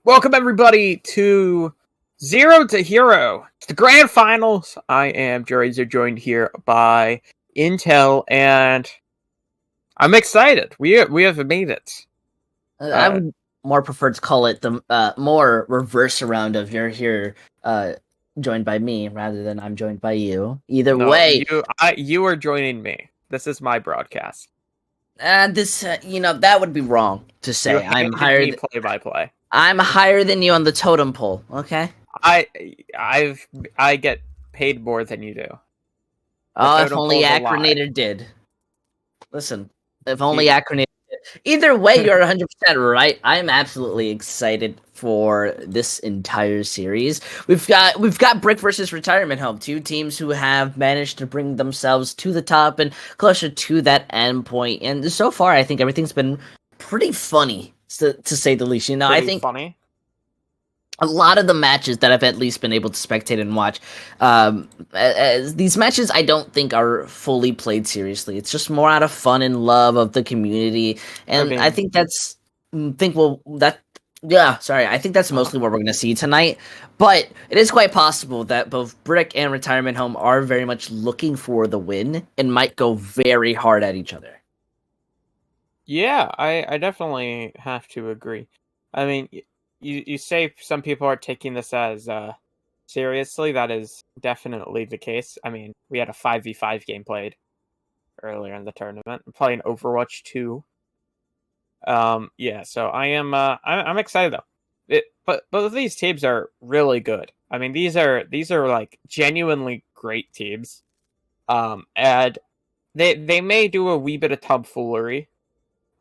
Welcome everybody to Zero to Hero. It's the grand finals. I am Jerizer, joined here by Intel, and I'm excited. We have made it. I would more prefer to call it the more reverse round of you're here joined by me rather than I'm joined by you. Either way, you are joining me. This is my broadcast. this that would be wrong to say. I'm higher play by play. I'm higher than you on the totem pole. Okay. I get paid more than you do. Oh, if only Acronator did. Listen, if only Acronator did. Either way, you're 100% right. I'm absolutely excited for this entire series. We've got Brick versus Retirement Home, two teams who have managed to bring themselves to the top and closer to that end point. And so far, I think everything's been pretty funny, to say the least. You know, I think funny. A lot of the matches that I've at least been able to spectate and watch, these matches I don't think are fully played seriously. It's just more out of fun and love of the community, and I think I think that's mostly what we're going to see tonight. But it is quite possible that both Brick and Retirement Home are very much looking for the win and might go very hard at each other. Yeah, I definitely have to agree. I mean, you say some people are taking this as seriously. That is definitely the case. I mean, we had a 5v5 game played earlier in the tournament. I'm playing Overwatch 2. Yeah, so I'm excited though. But both of these teams are really good. I mean, these are like genuinely great teams. And they may do a wee bit of tomfoolery.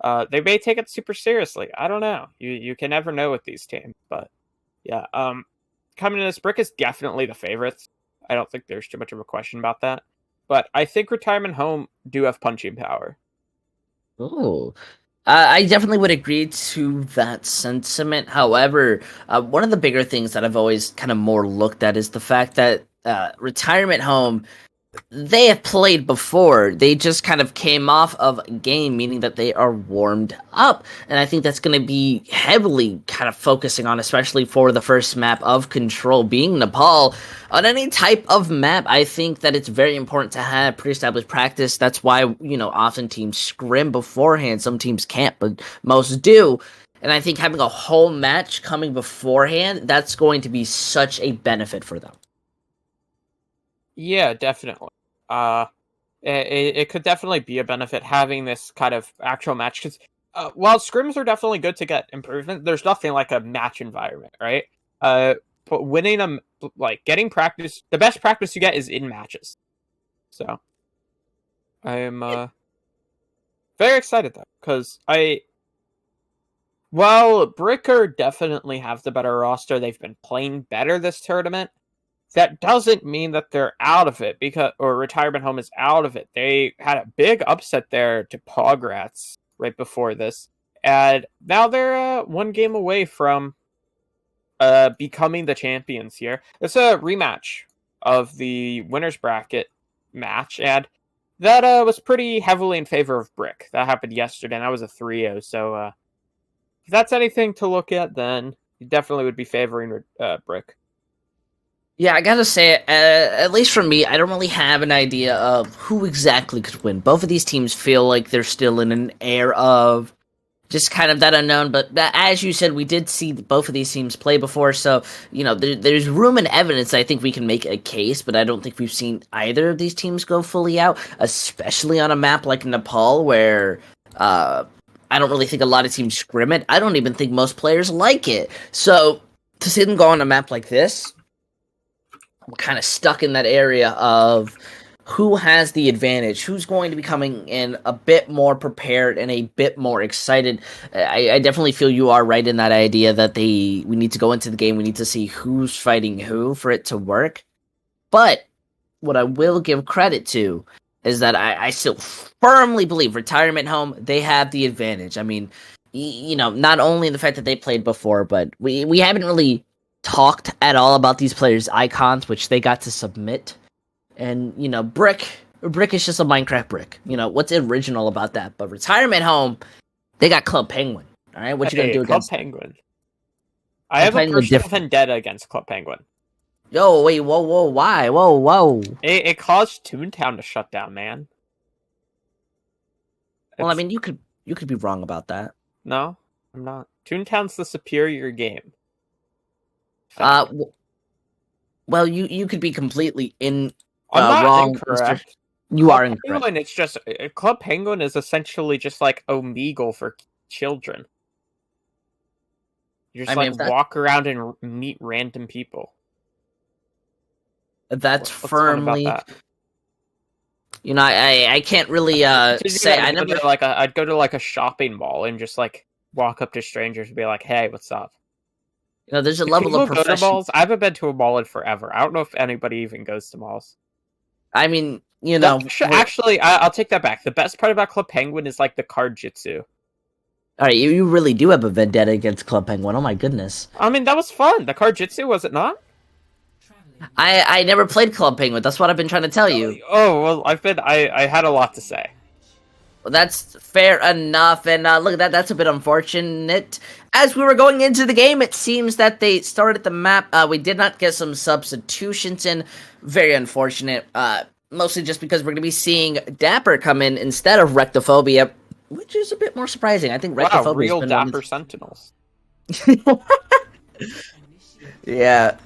They may take it super seriously. I don't know. You can never know with these teams, but yeah. Coming in this, Brick is definitely the favorites. I don't think there's too much of a question about that. But I think Retirement Home do have punching power. Oh, I definitely would agree to that sentiment. However, one of the bigger things that I've always kind of more looked at is the fact that Retirement Home, they have played before. They just kind of came off of a game, meaning that they are warmed up. And I think that's going to be heavily kind of focusing on, especially for the first map of Control, being Nepal. On any type of map, I think that it's very important to have pre-established practice. That's why, often teams scrim beforehand. Some teams can't, but most do. And I think having a whole match coming beforehand, that's going to be such a benefit for them. Yeah, definitely. It could definitely be a benefit having this kind of actual match, because while scrims are definitely good to get improvement, there's nothing like a match environment, right? But winning them, like getting practice, the best practice you get is in matches. So I am very excited though, because while Bricker definitely have the better roster, they've been playing better this tournament. That doesn't mean that they're out of it, or Retirement Home is out of it. They had a big upset there to Pograts right before this, and now they're one game away from becoming the champions here. It's a rematch of the winner's bracket match, and that was pretty heavily in favor of Brick. That happened yesterday, and that was a 3-0, so if that's anything to look at, then you definitely would be favoring Brick. Yeah, I gotta say, at least for me, I don't really have an idea of who exactly could win. Both of these teams feel like they're still in an air of just kind of that unknown. But as you said, we did see both of these teams play before, so there's room and evidence. I think we can make a case, but I don't think we've seen either of these teams go fully out, especially on a map like Nepal, where I don't really think a lot of teams scrim it. I don't even think most players like it. So to see them go on a map like this, I'm kind of stuck in that area of who has the advantage, who's going to be coming in a bit more prepared and a bit more excited. I definitely feel you are right in that idea that we need to go into the game, we need to see who's fighting who for it to work. But what I will give credit to is that I still firmly believe Retirement Home, they have the advantage. I mean, not only the fact that they played before, but we haven't really talked at all about these players' icons, which they got to submit. And, Brick is just a Minecraft brick. What's original about that? But Retirement Home, they got Club Penguin. All right, what you gonna do Club against Penguin? I have a personal vendetta against Club Penguin. Yo, wait, whoa, why? Whoa. It caused Toontown to shut down, man. Well, I mean, you could be wrong about that. No, I'm not. Toontown's the superior game. Well, you could be completely I'm not wrong. Incorrect. You Club are incorrect. Penguin, it's just Club Penguin is essentially just like Omegle for children. You just walk around and meet random people. That's firmly. That? You know, I can't really say. I'd go to like a shopping mall and just like walk up to strangers and be like, "Hey, what's up?" You know, there's a level of professional. Malls? I haven't been to a mall in forever. I don't know if anybody even goes to malls. I mean, you know, actually, I'll take that back. The best part about Club Penguin is like the card jitsu. All right, you really do have a vendetta against Club Penguin. Oh my goodness. I mean, that was fun. The card jitsu, was it not? I never played Club Penguin. That's what I've been trying to tell you. Oh well, I had a lot to say. Well, that's fair enough. And look at that. That's a bit unfortunate. As we were going into the game, it seems that they started the map. We did not get some substitutions in. Very unfortunate. Mostly just because we're going to be seeing Dapper come in instead of Rectophobia, which is a bit more surprising. I think Rectophobia. Wow, real Dapper Sentinels. Yeah.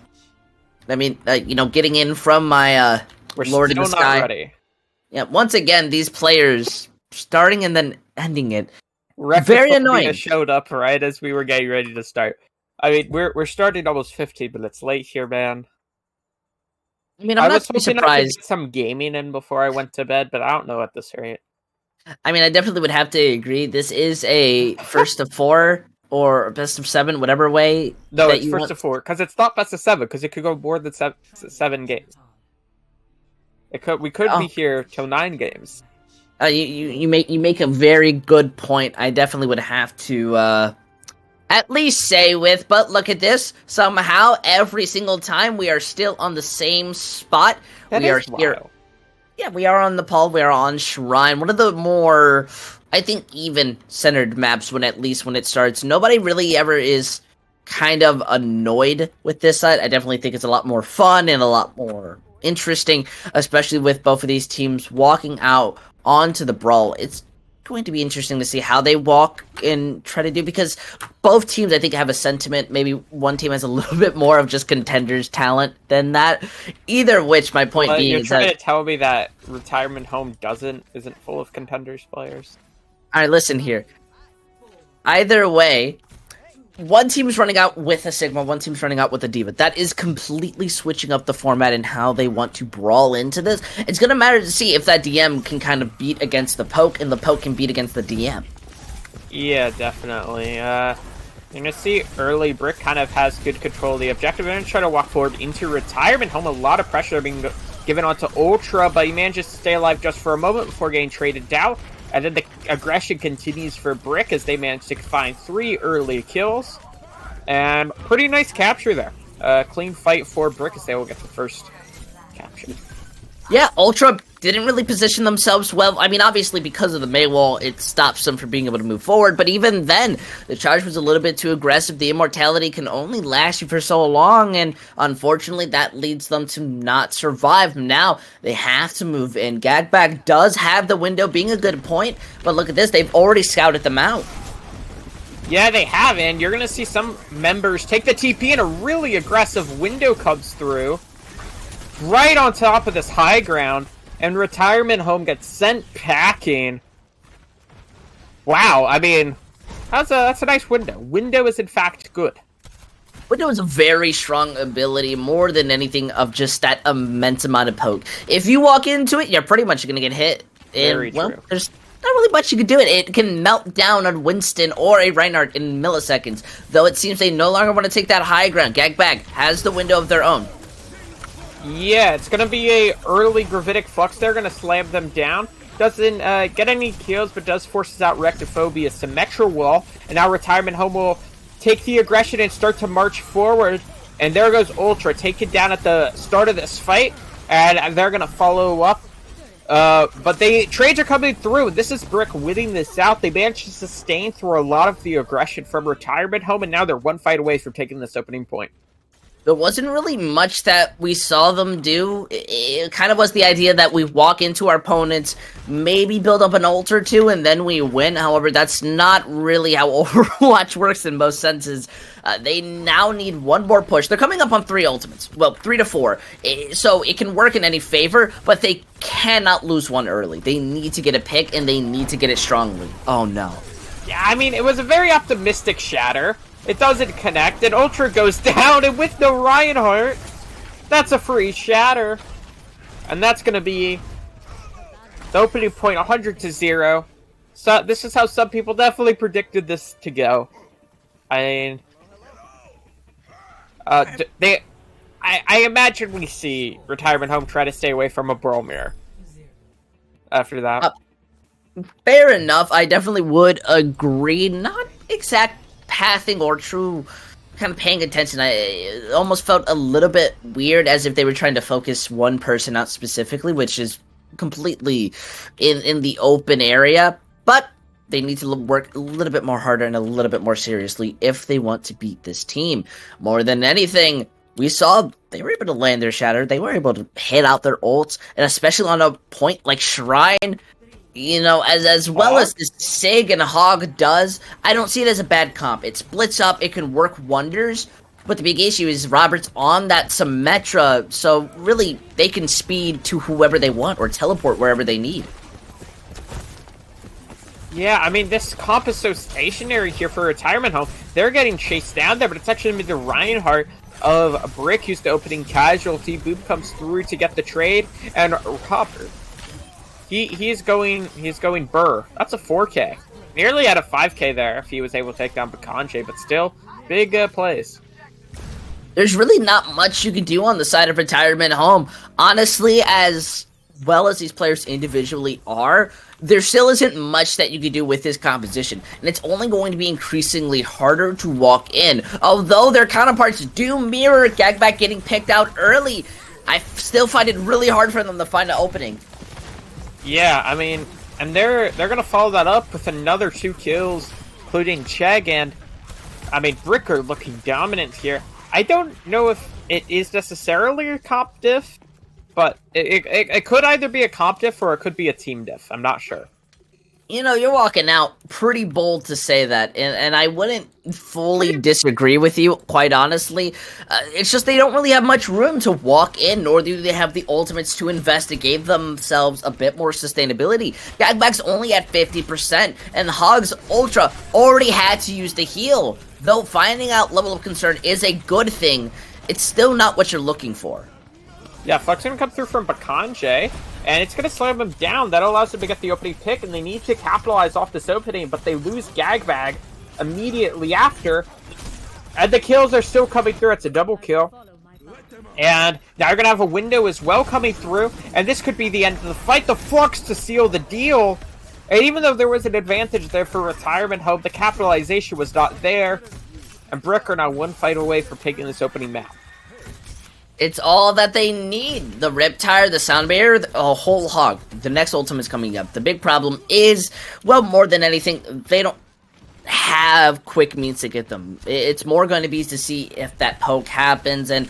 I mean, you know, getting in from my Lord in the Sky. Not ready. Yeah, once again, these players starting and then ending it. Very annoying. Showed up right as we were getting ready to start. I mean, we're starting almost 15 minutes late here, man. I mean, I'm not surprised. I could get some gaming in before I went to bed, but I don't know at this rate. I mean, I definitely would have to agree. This is a first of 4 or best of 7, whatever way. No, it's first of 4 because it's not best of 7 because it could go more than 7 games. We could be here till 9 games. You make a very good point. I definitely would have to at least say with, but look at this. Somehow, every single time we are still on the same spot. We are here. Yeah, we are on the Pole. We are on Shrine. One of the more, I think, even-centered maps when it starts. Nobody really ever is kind of annoyed with this side. I definitely think it's a lot more fun and a lot more interesting, especially with both of these teams walking out onto the Brawl. It's going to be interesting to see how they walk and try to do, because both teams, I think, have a sentiment. Maybe one team has a little bit more of just contenders talent than that. Either which, my point being you're trying to tell me that Retirement Home isn't full of contenders players. All right, listen here. Either way, one team is running out with a Sigma, one team's running out with a D.Va. That is completely switching up the format and how they want to brawl into this. It's going to matter to see if that DM can kind of beat against the Poke, and the Poke can beat against the DM. Yeah, definitely. You're going to see early Brick kind of has good control of the objective. They're going to try to walk forward into Retirement Home. A lot of pressure being given onto Ultra, but he manages to stay alive just for a moment before getting traded down. And then the aggression continues for Brick as they manage to find 3 early kills. And pretty nice capture there. Clean fight for Brick as they will get the first capture. Yeah, Ultra didn't really position themselves well. I mean, obviously, because of the Maywall, it stops them from being able to move forward. But even then, the charge was a little bit too aggressive. The immortality can only last you for so long, and unfortunately, that leads them to not survive. Now, they have to move in. Gagbag does have the window, being a good point. But look at this, they've already scouted them out. Yeah, they have, and you're going to see some members take the TP, and a really aggressive window comes through. Right on top of this high ground, and Retirement Home gets sent packing. Wow, I mean, that's a nice window. Window is in fact good. Window is a very strong ability, more than anything of just that immense amount of poke. If you walk into it, you're pretty much going to get hit. Very true. There's not really much you can do. It can melt down on Winston or a Reinhardt in milliseconds, though it seems they no longer want to take that high ground. Gagbag has the window of their own. Yeah, it's going to be a early Gravitic Flux. They're going to slam them down. Doesn't get any kills, but does forces out Rectophobia, Symmetra Wall. And now Retirement Home will take the aggression and start to march forward. And there goes Ultra, taken down at the start of this fight. And they're going to follow up But trades are coming through. This is Brick winning this out. They managed to sustain through a lot of the aggression from Retirement Home, and now they're one fight away from taking this opening point. There wasn't really much that we saw them do. It kind of was the idea that we walk into our opponents, maybe build up an ult or two, and then we win. However, that's not really how Overwatch works in most senses. They now need one more push. They're coming up on 3 ultimates. Well, 3 to 4. So it can work in any favor, but they cannot lose one early. They need to get a pick, and they need to get it strongly. Oh, no. Yeah, I mean, it was a very optimistic shatter. It doesn't connect, and Ultra goes down, and with no Reinhardt, that's a free shatter. And that's going to be the opening point, 100-0. So this is how some people definitely predicted this to go. I mean, I imagine we see Retirement Home try to stay away from a Brawl Mirror after that. Fair enough. I definitely would agree. Not exact pathing or true kind of paying attention. I almost felt a little bit weird, as if they were trying to focus one person out specifically, which is completely in the open area. But they need to work a little bit more harder and a little bit more seriously if they want to beat this team. More than anything, we saw they were able to land their shatter. They were able to hit out their ults, and especially on a point like Shrine, you know, as well as this Sig and Hog does, I don't see it as a bad comp. It splits up, it can work wonders, but the big issue is Robert's on that Symmetra, so really, they can speed to whoever they want or teleport wherever they need. Yeah, I mean, this comp is so stationary here for Retirement Home. They're getting chased down there, but it's actually going to be the Reinhardt of Brick who's the opening casualty. Boom comes through to get the trade, and Robert, he's going Burr. That's a 4K. Nearly at a 5K there if he was able to take down Bakanje, but still, big plays. There's really not much you can do on the side of Retirement Home. Honestly, as well as these players individually are, there still isn't much that you can do with this composition, and it's only going to be increasingly harder to walk in. Although their counterparts do mirror Gagbak getting picked out early, I still find it really hard for them to find an opening. Yeah, I mean, and they're gonna follow that up with another 2 kills, including Chegg, and I mean, Bricker looking dominant here. I don't know if it is necessarily a comp diff, but it could either be a comp diff or it could be a team diff. I'm not sure. You know, you're walking out pretty bold to say that, and I wouldn't fully disagree with you, quite honestly. It's just they don't really have much room to walk in, nor do they have the ultimates to invest to give themselves a bit more sustainability. Gagbak's only at 50%, and Hog's Ultra already had to use the heal. Though finding out level of concern is a good thing, it's still not what you're looking for. Yeah, Flex gonna come through from Bakanje, and it's gonna slam him down. That allows them to get the opening pick, and they need to capitalize off this opening, but they lose Gagbag immediately after. And the kills are still coming through. It's a double kill. And now you're gonna have a window as well coming through, and this could be the end of the fight. The Flux to seal the deal. And even though there was an advantage there for Retirement Home, the capitalization was not there. And Brick are now one fight away from taking this opening map. It's all that they need. The Riptire, the Sound Barrier, a whole Hog. The next ultimate's coming up. The big problem is, well, more than anything, they don't have quick means to get them. It's more going to be to see if that poke happens, and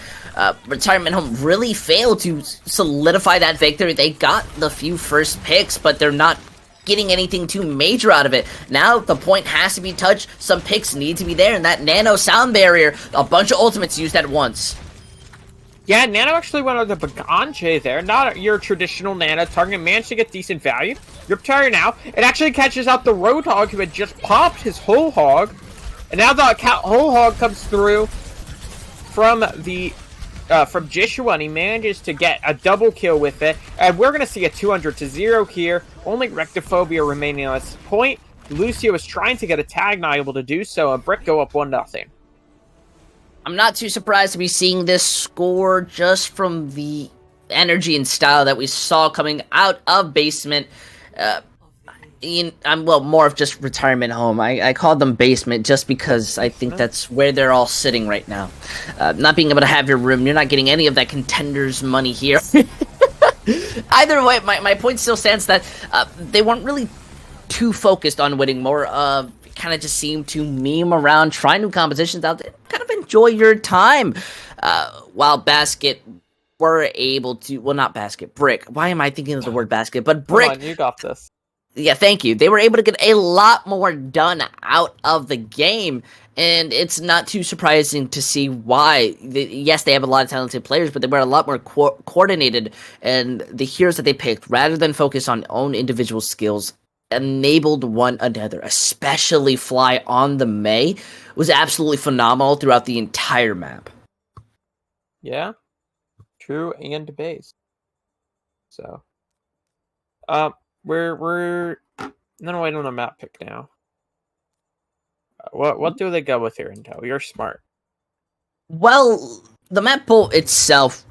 Retirement Home really failed to solidify that victory. They got the few first picks, but they're not getting anything too major out of it. Now the point has to be touched. Some picks need to be there, and that Nano Sound Barrier, a bunch of ultimates used at once. Yeah, Nano actually went on the Bakanje there. Not your traditional Nano target. Managed to get decent value. Riptire now. It actually catches out the Roadhog, who had just popped his whole hog. And now the whole hog comes through from the from Jishua, and he manages to get a double kill with it. And we're going to see a 200-0 here. Only Rectophobia remaining on this point. Lucio is trying to get a tag, not able to do so. And Brick go up 1-0. I'm not too surprised to be seeing this score just from the energy and style that we saw coming out of Basement. I'm more of just Retirement Home. I called them Basement just because I think that's where they're all sitting right now. Not being able to have your room, you're not getting any of that Contenders money here. Either way, my point still stands that they weren't really too focused on winning. More kind of just seemed to meme around, try new compositions out there, kind of enjoy your time. While Basket were able to, well, not Basket, Brick. Why am I thinking of the word Basket? But Brick. Come on, you got this. Yeah, thank you. They were able to get a lot more done out of the game, and it's not too surprising to see why. Yes, they have a lot of talented players, but they were a lot more coordinated, and the heroes that they picked, rather than focus on own individual skills, enabled one another, especially Fly on the Mei, was absolutely phenomenal throughout the entire map. Yeah, true and base. So, we're no wait on a map pick now. What do they go with here, Intel? You're smart. Well, the map pool itself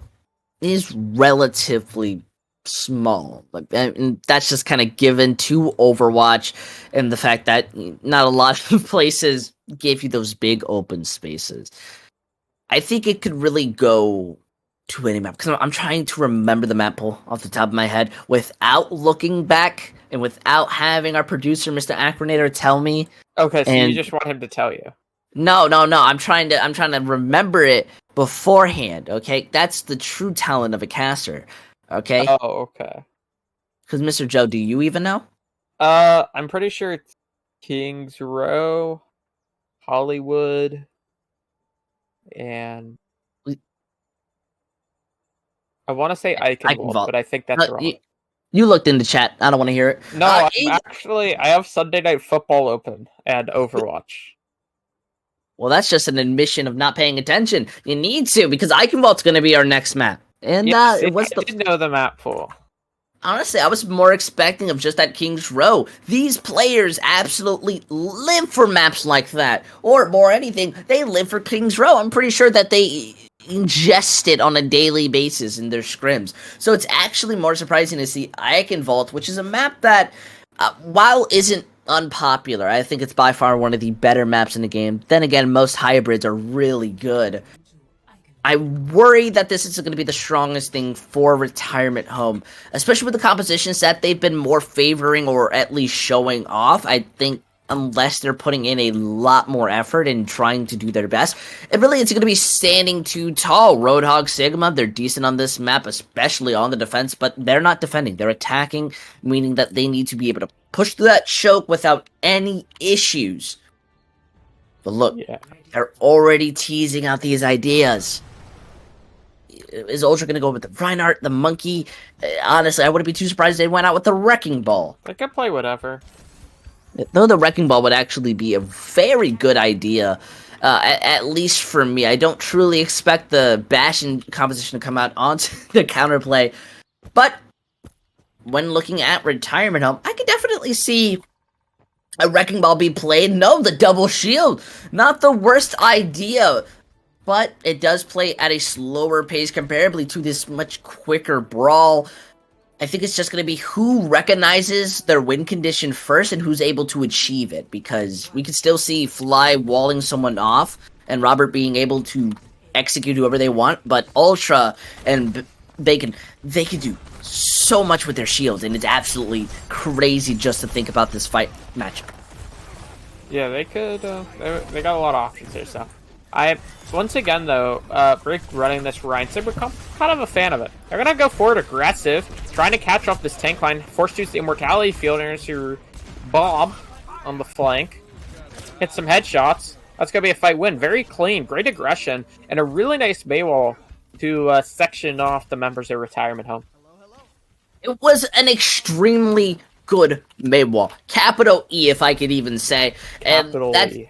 is relatively small, and that's just kind of given to Overwatch, and the fact that not a lot of places give you those big open spaces. I think it could really go to any map, because I'm trying to remember the map pool off the top of my head without looking back and without having our producer, Mr. Acronator, tell me. Okay, so you just want him to tell you. No. I'm trying to remember it beforehand. Okay, that's the true talent of a caster. Okay. Oh, okay. Because Mr. Joe, do you even know? I'm pretty sure it's Kings Row, Hollywood, and I want to say Eichenwald, but I think that's wrong. You looked in the chat. I don't want to hear it. No, I have Sunday Night Football open and Overwatch. Well, that's just an admission of not paying attention. You need to, because Eichenwald's going to be our next map. And I did know the map pool. Honestly, I was more expecting of just that King's Row. These players absolutely live for maps like that. Or more anything, they live for King's Row. I'm pretty sure that they ingest it on a daily basis in their scrims. So it's actually more surprising to see Eichenwald, which is a map that, while isn't unpopular, I think it's by far one of the better maps in the game. Then again, most hybrids are really good. I worry that this is going to be the strongest thing for Retirement Home, especially with the compositions that they've been more favoring or at least showing off. I think unless they're putting in a lot more effort and trying to do their best, it really is going to be standing too tall. Roadhog, Sigma, they're decent on this map, especially on the defense, but they're not defending. They're attacking, meaning that they need to be able to push through that choke without any issues. But look, they're already teasing out these ideas. Is Ultra going to go with the Reinhardt, the Monkey? Honestly, I wouldn't be too surprised if they went out with the Wrecking Ball. They could play whatever. Though the Wrecking Ball would actually be a very good idea, at least for me. I don't truly expect the Bastion composition to come out onto the counterplay. But when looking at Retirement Home, I could definitely see a Wrecking Ball be played. No, the double shield. Not the worst idea. But it does play at a slower pace comparably to this much quicker brawl. I think it's just going to be who recognizes their win condition first and who's able to achieve it. Because we can still see Fly walling someone off and Robert being able to execute whoever they want. But Ultra and they can do so much with their shields. And it's absolutely crazy just to think about this fight matchup. Yeah, they could. They got a lot of options here, so. Once again, though, Brick running this Ryan, so we're kind of a fan of it. They're going to go forward aggressive, trying to catch off this tank line, force use the Immortality Field into Bob on the flank. Hit some headshots. That's going to be a fight win. Very clean, great aggression, and a really nice Maywall to section off the members of Retirement Home. It was an extremely good Maywall. Capital E, if I could even say. Capital E.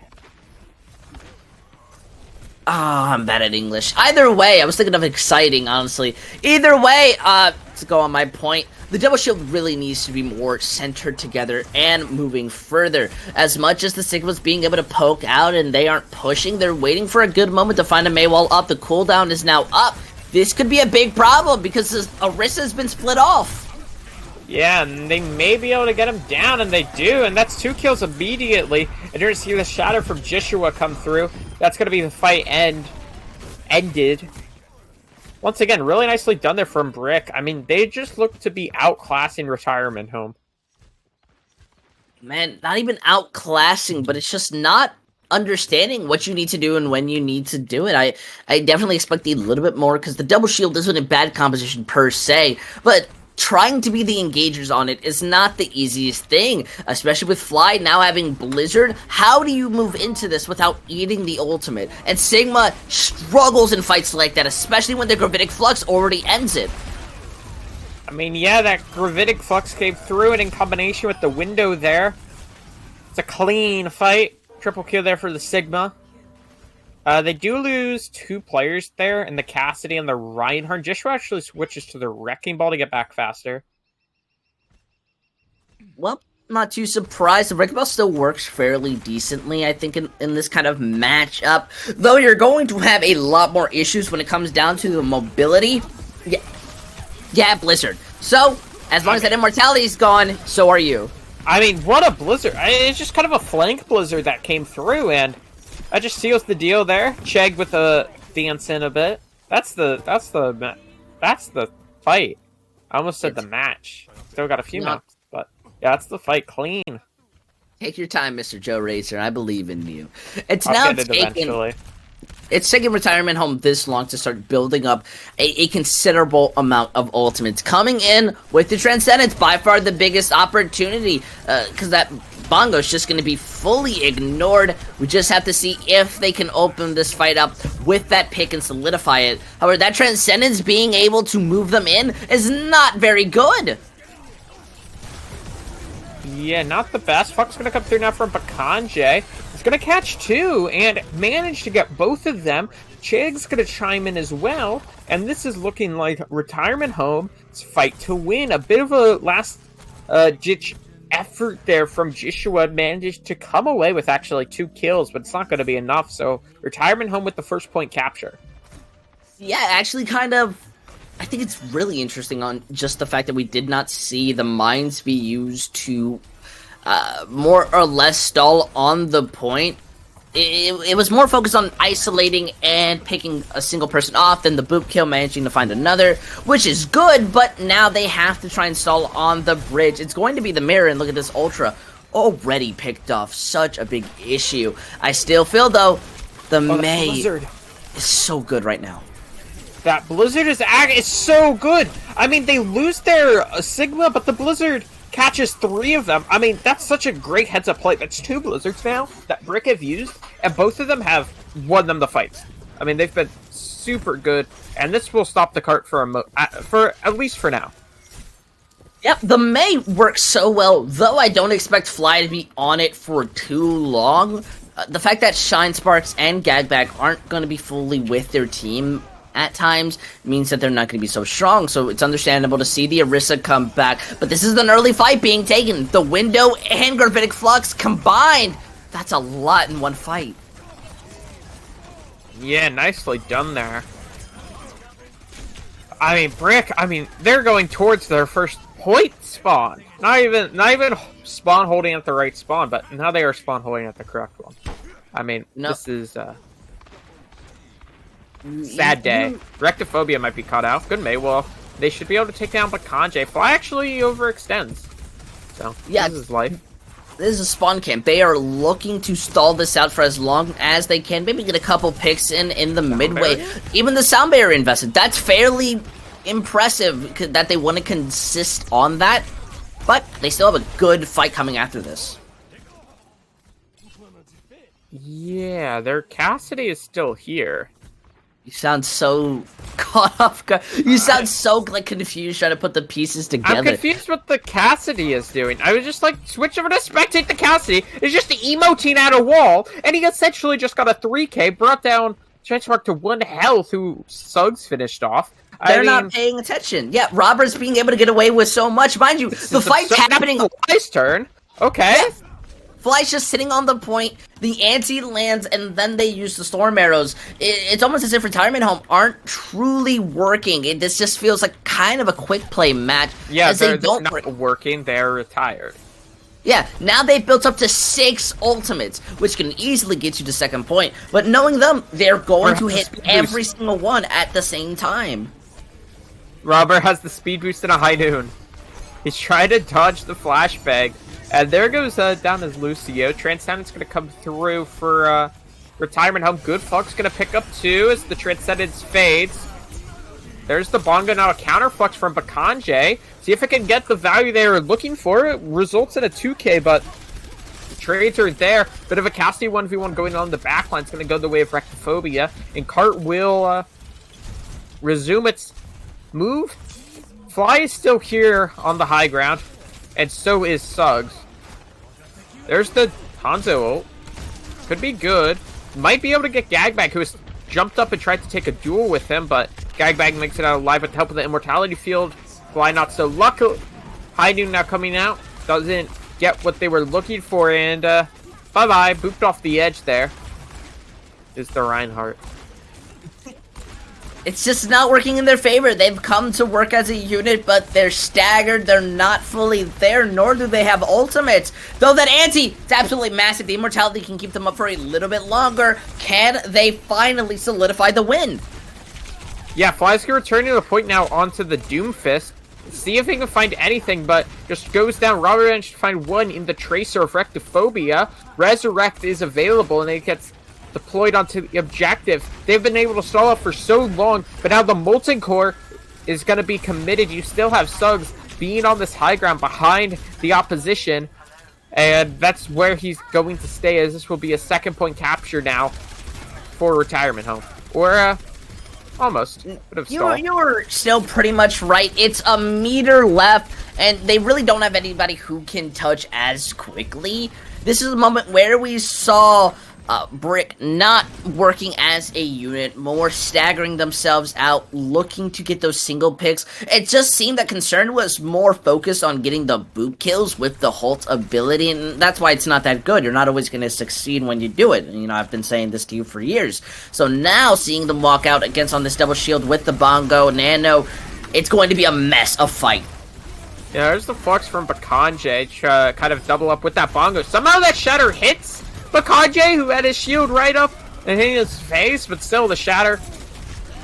I'm bad at English. Either way, I was thinking of exciting, honestly. Either way, to go on my point, the double shield really needs to be more centered together and moving further. As much as the Sigma's being able to poke out and they aren't pushing, they're waiting for a good moment to find a Maywall up. The cooldown is now up. This could be a big problem because Orisa has been split off. Yeah, and they may be able to get him down, and they do, and that's 2 kills immediately. And you're going to see the shadow from Jishua come through. That's going to be the fight ended. Once again, really nicely done there from Brick. I mean, they just look to be outclassing Retirement Home. Man, not even outclassing, but it's just not understanding what you need to do and when you need to do it. I definitely expect a little bit more, because the double shield isn't a bad composition per se, but trying to be the engagers on it is not the easiest thing, especially with Fly now having Blizzard. How do you move into this without eating the ultimate? And Sigma struggles in fights like that, especially when the Gravitic Flux already ends it. I mean, yeah, that Gravitic Flux came through, and in combination with the window there, it's a clean fight. Triple kill there for the Sigma. They do lose 2 players there, in the Cassidy and the Reinhardt. Joshua actually switches to the Wrecking Ball to get back faster. Well, not too surprised. The Wrecking Ball still works fairly decently, I think, in this kind of matchup. Though you're going to have a lot more issues when it comes down to the mobility. Yeah, Blizzard. So, as long as that immortality is gone, so are you. I mean, what a Blizzard. It's just kind of a flank Blizzard that came through, and that just seals the deal there. Chegg with a dance in a bit. That's the fight. I almost said the match. Still got a few knocks, but yeah, that's the fight clean. Take your time, Mr. Joe Racer. I believe in you. It's I'll now get it eventually. It's taken Retirement Home this long to start building up a considerable amount of ultimates. Coming in with the Transcendence, by far the biggest opportunity, because that Bongo is just going to be fully ignored. We just have to see if they can open this fight up with that pick and solidify it. However, that Transcendence being able to move them in is not very good. Yeah, not the best. Fuck's going to come through now from Bakanje. He's going to catch 2 and manage to get both of them. Chegg's going to chime in as well. And this is looking like Retirement Home's fight to win. A bit of a last-ditch effort there from Joshua. Managed to come away with actually 2 kills, but it's not going to be enough. So Retirement Home with the first point capture. Yeah, actually kind of... I think it's really interesting on just the fact that we did not see the mines be used to more or less stall on the point. It was more focused on isolating and picking a single person off than the boop kill managing to find another, which is good, but now they have to try and stall on the bridge. It's going to be the mirror, and look at this Ultra already picked off. Such a big issue. I still feel, though, the Mei is so good right now. That Blizzard is so good. I mean, they lose their Sigma, but the Blizzard catches 3 of them. I mean, that's such a great heads-up play. That's 2 Blizzards now that Brick have used, and both of them have won them the fights. I mean, they've been super good, and this will stop the cart for at least for now. Yep, the Mei works so well, though I don't expect Fly to be on it for too long. The fact that Shine Sparks and Gagbag aren't going to be fully with their team at times means that they're not going to be so strong, so it's understandable to see the Orisa come back. But this is an early fight being taken. The Window and Gravitic Flux combined. That's a lot in one fight. Yeah, nicely done there. I mean, Brick, they're going towards their first point spawn. Not even spawn holding at the right spawn, but now they are spawn holding at the correct one. I mean, This is sad day. Rectophobia might be cut out. Good Mei. Well, they should be able to take down Bakanje. Fly actually overextends. So, yeah, this is life. This is a spawn camp. They are looking to stall this out for as long as they can. Maybe get a couple picks in the midway. Even the sound barrier invested. That's fairly impressive that they want to consist on that. But they still have a good fight coming after this. Yeah, their Cassidy is still here. You sound so caught off guard. You sound so confused trying to put the pieces together. I'm confused what the Cassidy is doing. I was just like, switch over to spectate the Cassidy. It's just the emoting at a wall, and he essentially just got a 3k, brought down Trenchmark to 1 health, who Suggs finished off. They're not paying attention. Yeah, Robert's being able to get away with so much. Mind you, the fight's happening. Fly's turn. Okay. Yes. Fly's just sitting on the point, the anti lands, and then they use the storm arrows. It's almost as if Retirement Home aren't truly working. This just feels like kind of a quick play match. Yeah, they're not working, they're retired. Yeah, now they've built up to 6 ultimates, which can easily get you to second point. But knowing them, they're going to hit every single one at the same time. Robert has the speed boost in a high noon. He's trying to dodge the flashbang. And there goes down as Lucio. Transcendent's going to come through for Retirement Home. Good Flux going to pick up 2 as the Transcendence fades. There's the Bongo, now a counter Flux from Bakanje. See if it can get the value they were looking for. It results in a 2k, but the trades are there. Bit of a Cassidy 1v1 going on the backline. It's going to go the way of Rectophobia. And Cart will resume its move. Fly is still here on the high ground. And so is Suggs. There's the Hanzo ult. Could be good. Might be able to get Gagbag, who has jumped up and tried to take a duel with him, but Gagbag makes it out alive with the help of the Immortality Field. Fly not so lucky. High Noon now coming out. Doesn't get what they were looking for, and bye-bye. Booped off the edge there. Is the Reinhardt. It's just not working in their favor. They've come to work as a unit, but they're staggered. They're not fully there, nor do they have ultimates. Though that anti, it's absolutely massive. The Immortality can keep them up for a little bit longer. Can they finally solidify the win? Yeah, Fly's returning to the point now onto the Doomfist. See if he can find anything, but just goes down. Robert managed to find 1 in the Tracer of Rectophobia. Resurrect is available, and it gets deployed onto the objective. They've been able to stall up for so long, but now the Molten Core is going to be committed. You still have Suggs being on this high ground behind the opposition, and that's where he's going to stay, as this will be a second point capture now for Retirement Home. Or, almost. You're still pretty much right. It's a meter left, and they really don't have anybody who can touch as quickly. This is a moment where we saw Brick not working as a unit, more staggering themselves out, looking to get those single picks. It just seemed that Concern was more focused on getting the boot kills with the Halt ability, and that's why it's not that good. You're not always going to succeed when you do it. You know, I've been saying this to you for years. So now, seeing them walk out against on this double shield with the Bongo, Nano, it's going to be a mess of fight. Yeah, there's the Flux from Bakanje, kind of double up with that Bongo. Somehow that Shatter hits Bakanje, who had his shield right up and hitting his face, but still the Shatter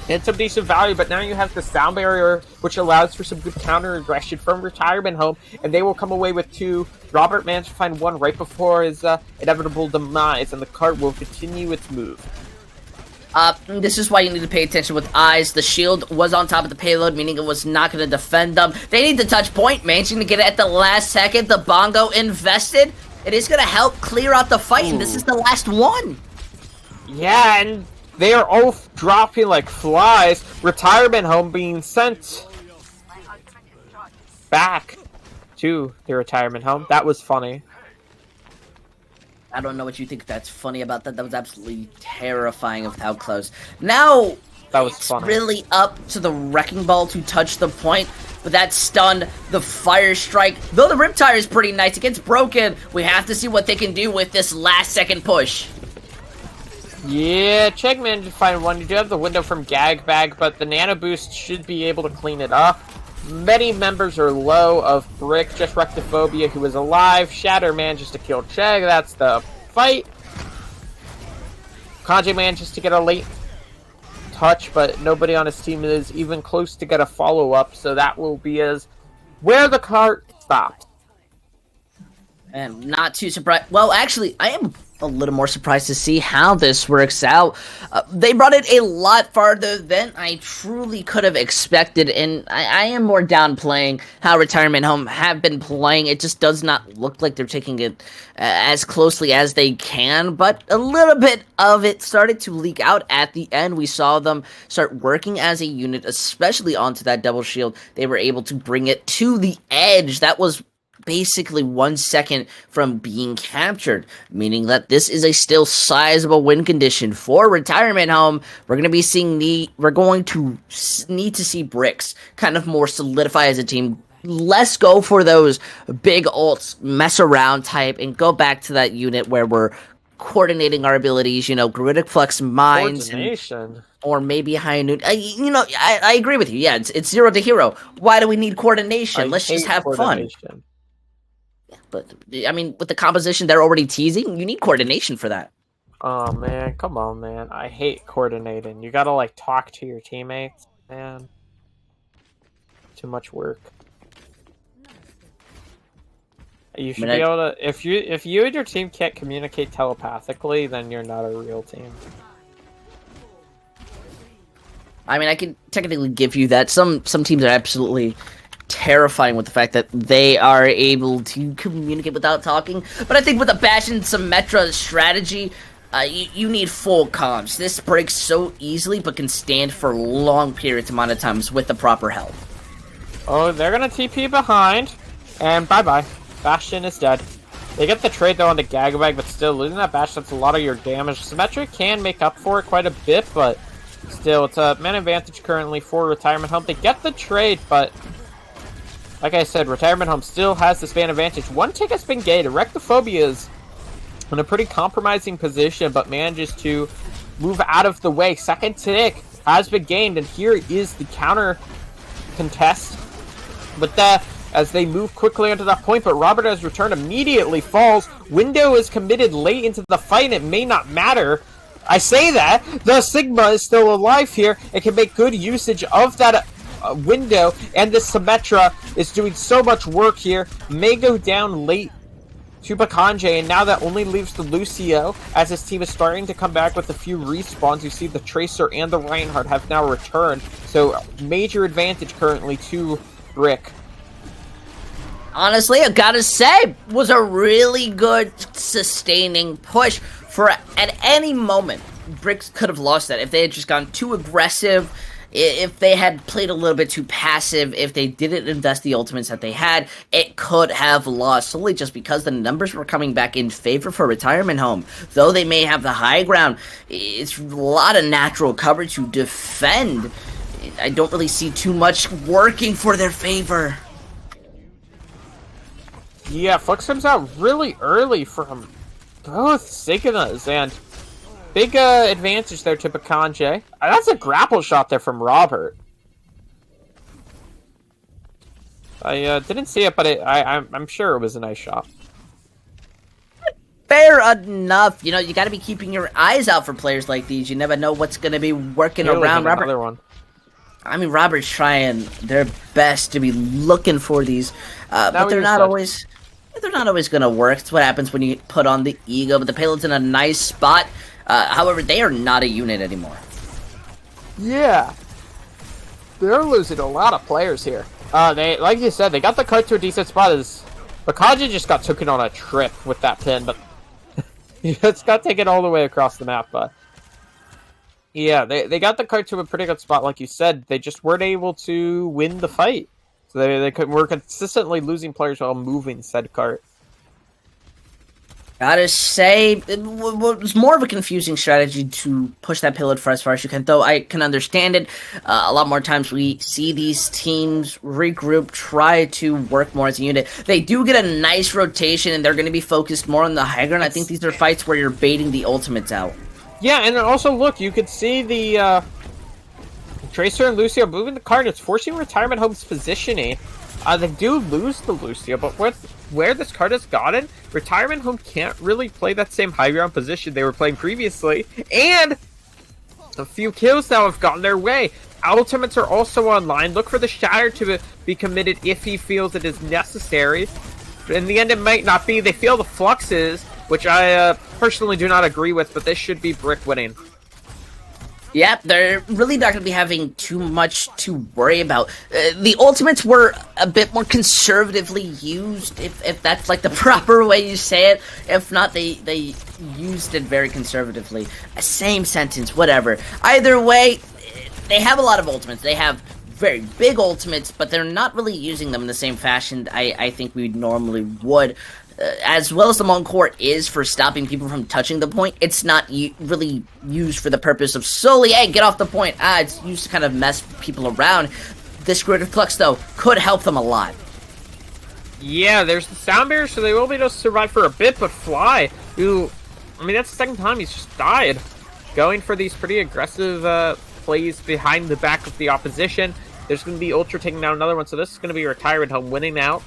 hits some decent value. But now you have the Sound Barrier, which allows for some good counter aggression from Retirement Home, and they will come away with 2. Robert managed to find 1 right before his inevitable demise, and the cart will continue its move. This is why you need to pay attention with eyes. The shield was on top of the payload, meaning it was not going to defend them. They need to touch point, managing to get it at the last second. The Bongo invested. It is going to help clear out the fight, and this is the last one. Yeah, and they are all dropping like flies. Retirement Home being sent back to the Retirement Home. That was funny. I don't know what you think that's funny about that. That was absolutely terrifying of how close. Now, that was it's funny. Really up to the Wrecking Ball to touch the point. But that stunned the Fire Strike. Though the Riptire is pretty nice, it gets broken. We have to see what they can do with this last second push. Yeah, Chegg managed to find 1. You do have the window from Gagbag, but the Nano Boost should be able to clean it up. Many members are low of Brick, just Rectophobia, who is alive. Shatter manages to kill Chegg. That's the fight. Kanji manages to get a late touch, but nobody on his team is even close to get a follow-up, so that will be as where the cart stops. And not too surprised. Well, actually, I am a little more surprised to see how this works out. They brought it a lot farther than I truly could have expected, and I am more downplaying how Retirement Home have been playing. It just does not look like they're taking it as closely as they can, but a little bit of it started to leak out at the end. We saw them start working as a unit, especially onto that double shield. They were able to bring it to the edge. That was basically 1 second from being captured, meaning that this is a still sizable win condition for Retirement Home. We're going to need to see Bricks kind of more solidify as a team. Let's go for those big ults, mess around type, and go back to that unit where we're coordinating our abilities, you know, Granitic Flux Mines, or maybe High Noon. I agree with you. Yeah, it's 0 to hero. Why do we need coordination? Let's just have fun. But I mean, with the composition they're already teasing, you need coordination for that. Oh man, come on, man. I hate coordinating. You gotta like talk to your teammates, man. Too much work. You should be able to. If you and your team can't communicate telepathically, then you're not a real team. I mean, I can technically give you that. Some teams are absolutely terrifying with the fact that they are able to communicate without talking. But I think with the Bastion Symmetra strategy, you need full comms. This breaks so easily, but can stand for long periods amount of times with the proper help. Oh, they're gonna TP behind, and bye-bye. Bastion is dead. They get the trade though on the Gagabag, but still losing that Bastion, that's a lot of your damage. Symmetra can make up for it quite a bit, but still, it's a man advantage currently for Retirement Home. They get the trade, but like I said, Retirement Home still has this man advantage. One tick has been gated. Rectophobia is in a pretty compromising position, but manages to move out of the way. Second tick has been gained, and here is the counter contest with that as they move quickly onto that point, but Robert has returned, immediately falls. Window is committed late into the fight, and it may not matter. I say that, the Sigma is still alive here and can make good usage of that window, and the Symmetra is doing so much work here. May go down late to Bakanje, and now that only leaves the Lucio as his team is starting to come back with a few respawns. You see the Tracer and the Reinhardt have now returned, so major advantage currently to Brick. Honestly, I gotta say, was a really good sustaining push for at any moment. Bricks could have lost that if they had just gone too aggressive, if they had played a little bit too passive, if they didn't invest the ultimates that they had, it could have lost solely just because the numbers were coming back in favor for Retirement Home. Though they may have the high ground, it's a lot of natural cover to defend. I don't really see too much working for their favor. Yeah, Flux comes out really early from both Sigmas, and big advantage there to Bakanje. That's a grapple shot there from Robert. I didn't see it, but I'm sure it was a nice shot. Fair enough. You know, you got to be keeping your eyes out for players like these. You never know what's going to be working around Robert. Another one. I mean, Robert's trying their best to be looking for these, but they're not always. They're not always going to work. It's what happens when you put on the ego. But the payload's in a nice spot. However, they are not a unit anymore. Yeah, they're losing a lot of players here. They, like you said, they got the card to a decent spot. As Bakanje just got taken on a trip with that pin, but he just got taken all the way across the map. But yeah, they got the card to a pretty good spot, like you said. They just weren't able to win the fight. So they were consistently losing players while moving said cart. Gotta say, it was more of a confusing strategy to push that payload for as far as you can, though I can understand it. A lot more times we see these teams regroup, try to work more as a unit. They do get a nice rotation, and they're going to be focused more on the high ground. I think these are fights where you're baiting the ultimates out. Yeah, and also, look, you could see the Tracer and Lucio moving the card. It's forcing Retirement Home's positioning. They do lose the Lucio, but where this card has gotten, Retirement Home can't really play that same high ground position they were playing previously, and a few kills now have gotten their way. Ultimates are also online. Look for the Shatter to be committed if he feels it is necessary. In the end, it might not be. They feel the Fluxes, which I personally do not agree with, but this should be Brick winning. Yep, they're really not going to be having too much to worry about. The ultimates were a bit more conservatively used, if that's like the proper way you say it. If not, they used it very conservatively. Same sentence, whatever. Either way, they have a lot of ultimates. They have very big ultimates, but they're not really using them in the same fashion I think we normally would. As well as the Moncore is for stopping people from touching the point, it's not really used for the purpose of solely, hey, get off the point. It's used to kind of mess people around. This Greater Flux, though, could help them a lot. Yeah, there's the sound barrier, so they will be able to survive for a bit, but Fly, who, I mean, that's the second time he's just died. Going for these pretty aggressive plays behind the back of the opposition. There's going to be Ultra taking down another one, so this is going to be Retirement Home winning out.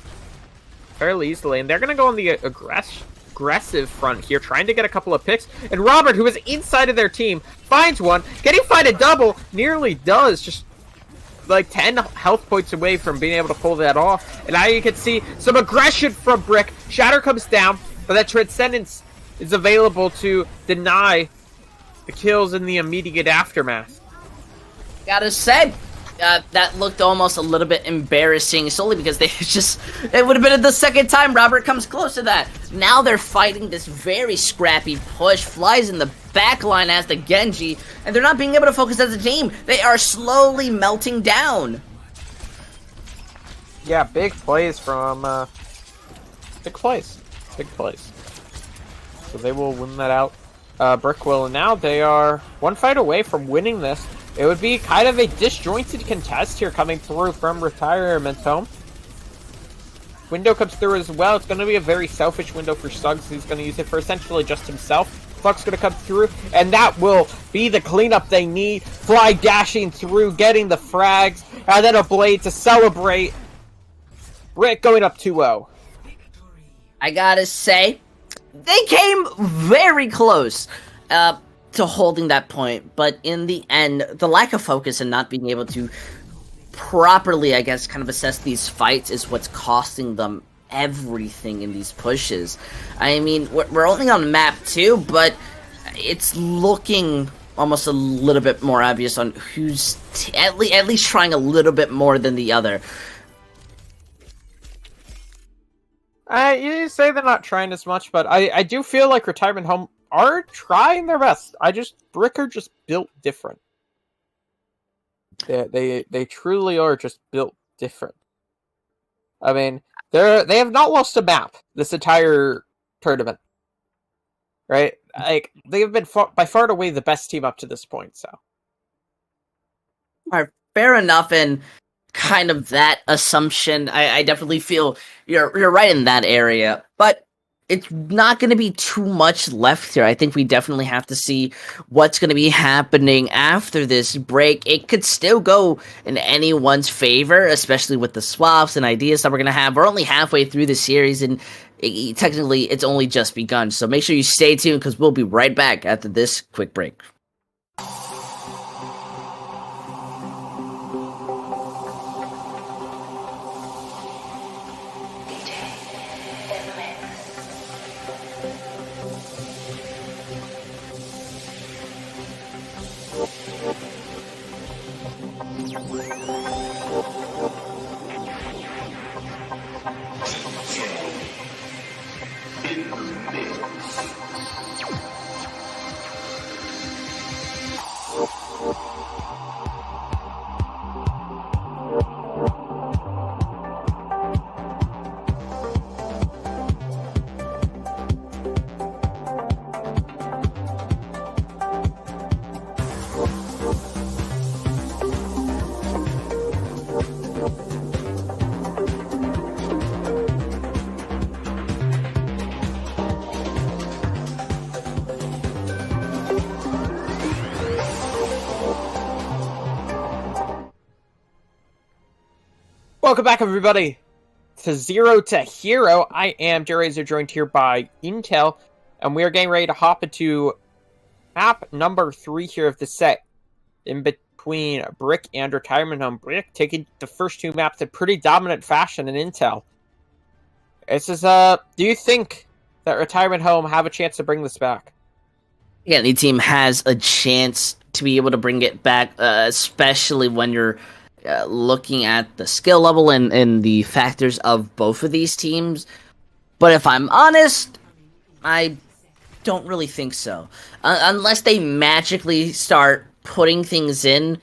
fairly easily, and they're going to go on the aggressive front here, trying to get a couple of picks. And Robert, who is inside of their team, finds one. Can he find a double? Nearly does. Just like 10 health points away from being able to pull that off. And now you can see some aggression from Brick. Shatter comes down, but that Transcendence is available to deny the kills in the immediate aftermath. Gotta say, that looked almost a little bit embarrassing, solely because it would have been the second time Robert comes close to that. Now they're fighting this very scrappy push, flies in the back line as the Genji, and they're not being able to focus as a team. They are slowly melting down. Yeah, big plays from, big plays. So they will win that out. Brick will, and now they are one fight away from winning this. It would be kind of a disjointed contest here coming through from Retirement Home. Window comes through as well. It's going to be a very selfish window for Suggs. He's going to use it for essentially just himself. Flux's going to come through, and that will be the cleanup they need. Fly dashing through, getting the frags, and then a Blade to celebrate. Brick going up 2-0. I gotta say, they came very close to holding that point, but in the end, the lack of focus and not being able to properly, I guess, kind of assess these fights is what's costing them everything in these pushes. I mean, we're only on map 2, but it's looking almost a little bit more obvious on who's at least trying a little bit more than the other. You say they're not trying as much, but I do feel like Retirement Home are trying their best. Brick are just built different. They truly are just built different. I mean, they have not lost a map this entire tournament, right? Like, they have been by far and away the best team up to this point. So, all right, fair enough, and kind of that assumption. I definitely feel you're right in that area, but it's not going to be too much left here. I think we definitely have to see what's going to be happening after this break. It could still go in anyone's favor, especially with the swaps and ideas that we're going to have. We're only halfway through the series, and technically it's only just begun. So make sure you stay tuned, because we'll be right back after this quick break. Welcome back, everybody, to Zero to Hero. I am Jerazer, joined here by Intel, and we are getting ready to hop into map number 3 here of the set, in between Brick and Retirement Home. Brick taking the first 2 maps in pretty dominant fashion in Intel. This is, do you think that Retirement Home have a chance to bring this back? Yeah, the team has a chance to be able to bring it back, especially when you're looking at the skill level and the factors of both of these teams. But if I'm honest, I don't really think so. Unless they magically start putting things into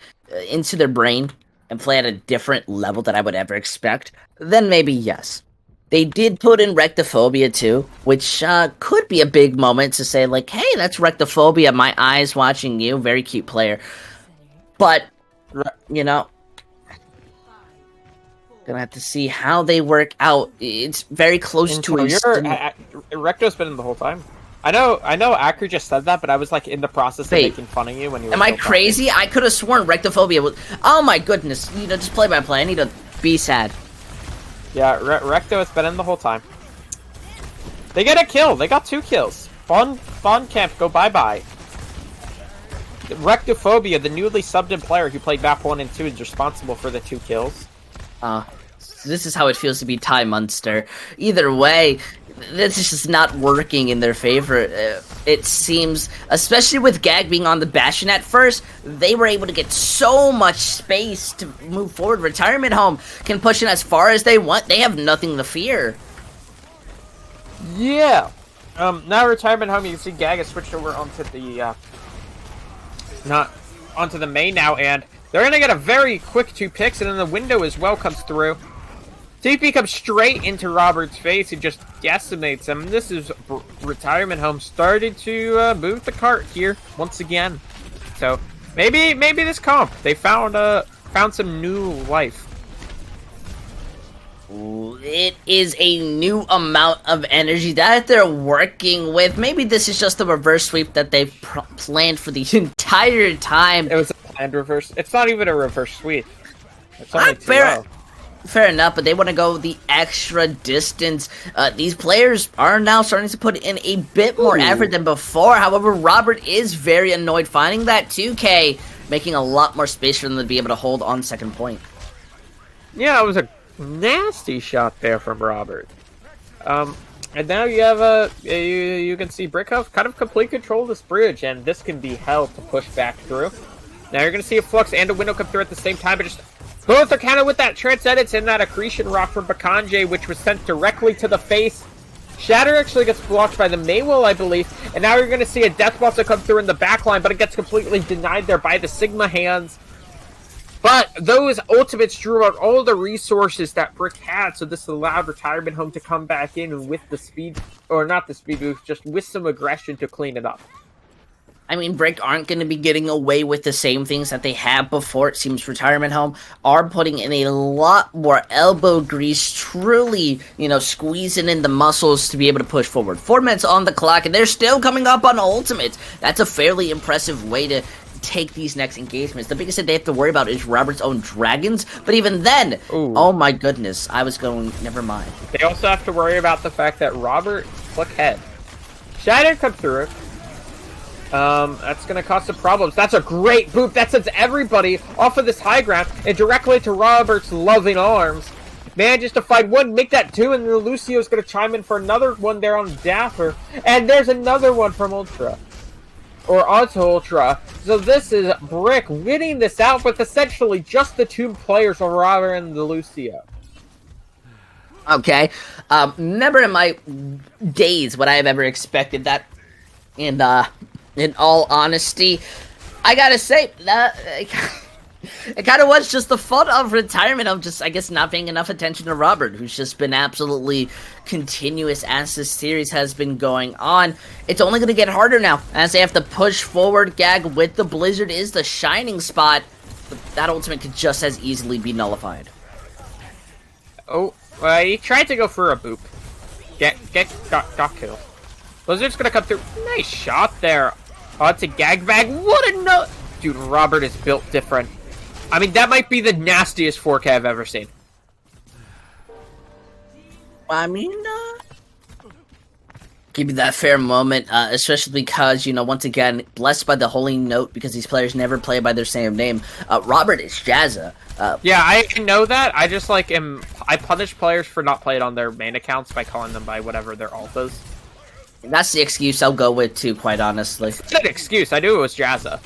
their brain and play at a different level that I would ever expect, then maybe yes. They did put in Rectophobia too, which could be a big moment to say, like, hey, that's Rectophobia, my eyes watching you, very cute player. But, you know, gonna have to see how they work out. It's very close to a... Recto's been in the whole time. I know Akri just said that, but I was like in the process of making fun of you when you were... Am I crazy? I could have sworn Rectophobia was... Oh my goodness. You know, just play by play. I need to be sad. Yeah, Recto has been in the whole time. They get a kill. They got 2 kills. Fawn Camp, go bye-bye. Rectophobia, the newly subbed in player who played map 1 and 2, is responsible for the 2 kills. This is how it feels to be Ty Munster. Either way, this is just not working in their favor. It seems, especially with Gag being on the Bastion at first, they were able to get so much space to move forward. Retirement Home can push in as far as they want. They have nothing to fear. Yeah. Now Retirement Home, you can see Gag has switched over onto the onto the main now, and they're gonna get a very quick 2 picks, and then the window as well comes through. TP comes straight into Robert's face and just decimates him. This is Retirement Home started to move the cart here once again. So maybe this comp they found some new life. It is a new amount of energy that they're working with. Maybe this is just a reverse sweep that they've planned for the entire time. It was a planned reverse. It's not even a reverse sweep. It's only too low. Fair enough, but they want to go the extra distance. These players are now starting to put in a bit more effort than before. However, Robert is very annoyed finding that 2K, making a lot more space for them to be able to hold on second point. Yeah, it was a nasty shot there from Robert. And now you have you can see Brickhouse kind of complete control of this bridge, and this can be held to push back through. Now you're going to see a Flux and a Window come through at the same time, but just both are countered with that Trance Edits and that Accretion Rock from Bakanje, which was sent directly to the face. Shatter actually gets blocked by the Maywell, I believe, and now you're going to see a Death Boss come through in the backline, but it gets completely denied there by the Sigma hands. But those ultimates drew out all the resources that Brick had, so this allowed Retirement Home to come back in and with the speed, or not the speed boost, just with some aggression to clean it up. I mean, Brick aren't going to be getting away with the same things that they have before. It seems Retirement Home are putting in a lot more elbow grease, truly, squeezing in the muscles to be able to push forward. 4 minutes on the clock, and they're still coming up on ultimates. That's a fairly impressive way to take these next engagements. The biggest thing they have to worry about is Robert's own dragons, but even then, oh my goodness, never mind. They also have to worry about the fact that Robert, look ahead. Shatter come through. That's gonna cause some problems. That's a great boop. That sends everybody off of this high ground and directly to Robert's loving arms. Manages to find 1, make that 2, and then Lucio's gonna chime in for another one there on Dapper. And there's another one from Ultra. Or onto Ultra. So this is Brick winning this out with essentially just the 2 players of Robert and the Lucio. Okay. Never in my days would I have ever expected that. And, in all honesty, I gotta say, that it kind of was just the fun of Retirement of just, I guess, not paying enough attention to Robert, who's just been absolutely continuous as this series has been going on. It's only going to get harder now, as they have to push forward. Gag with the Blizzard is the shining spot, but that ultimate could just as easily be nullified. Oh, he tried to go for a boop. Got killed. Blizzard's going to come through. Nice shot there. Onto Gagbag. What a no... Dude, Robert is built different. I mean, that might be the nastiest 4K I've ever seen. I mean, give you that fair moment, especially because, once again, blessed by the holy note because these players never play by their same name. Robert is Jazza. Yeah, I know that. I just, I punish players for not playing on their main accounts by calling them by whatever their alt is. That's the excuse I'll go with, too, quite honestly. It's an excuse. I knew it was Jazza.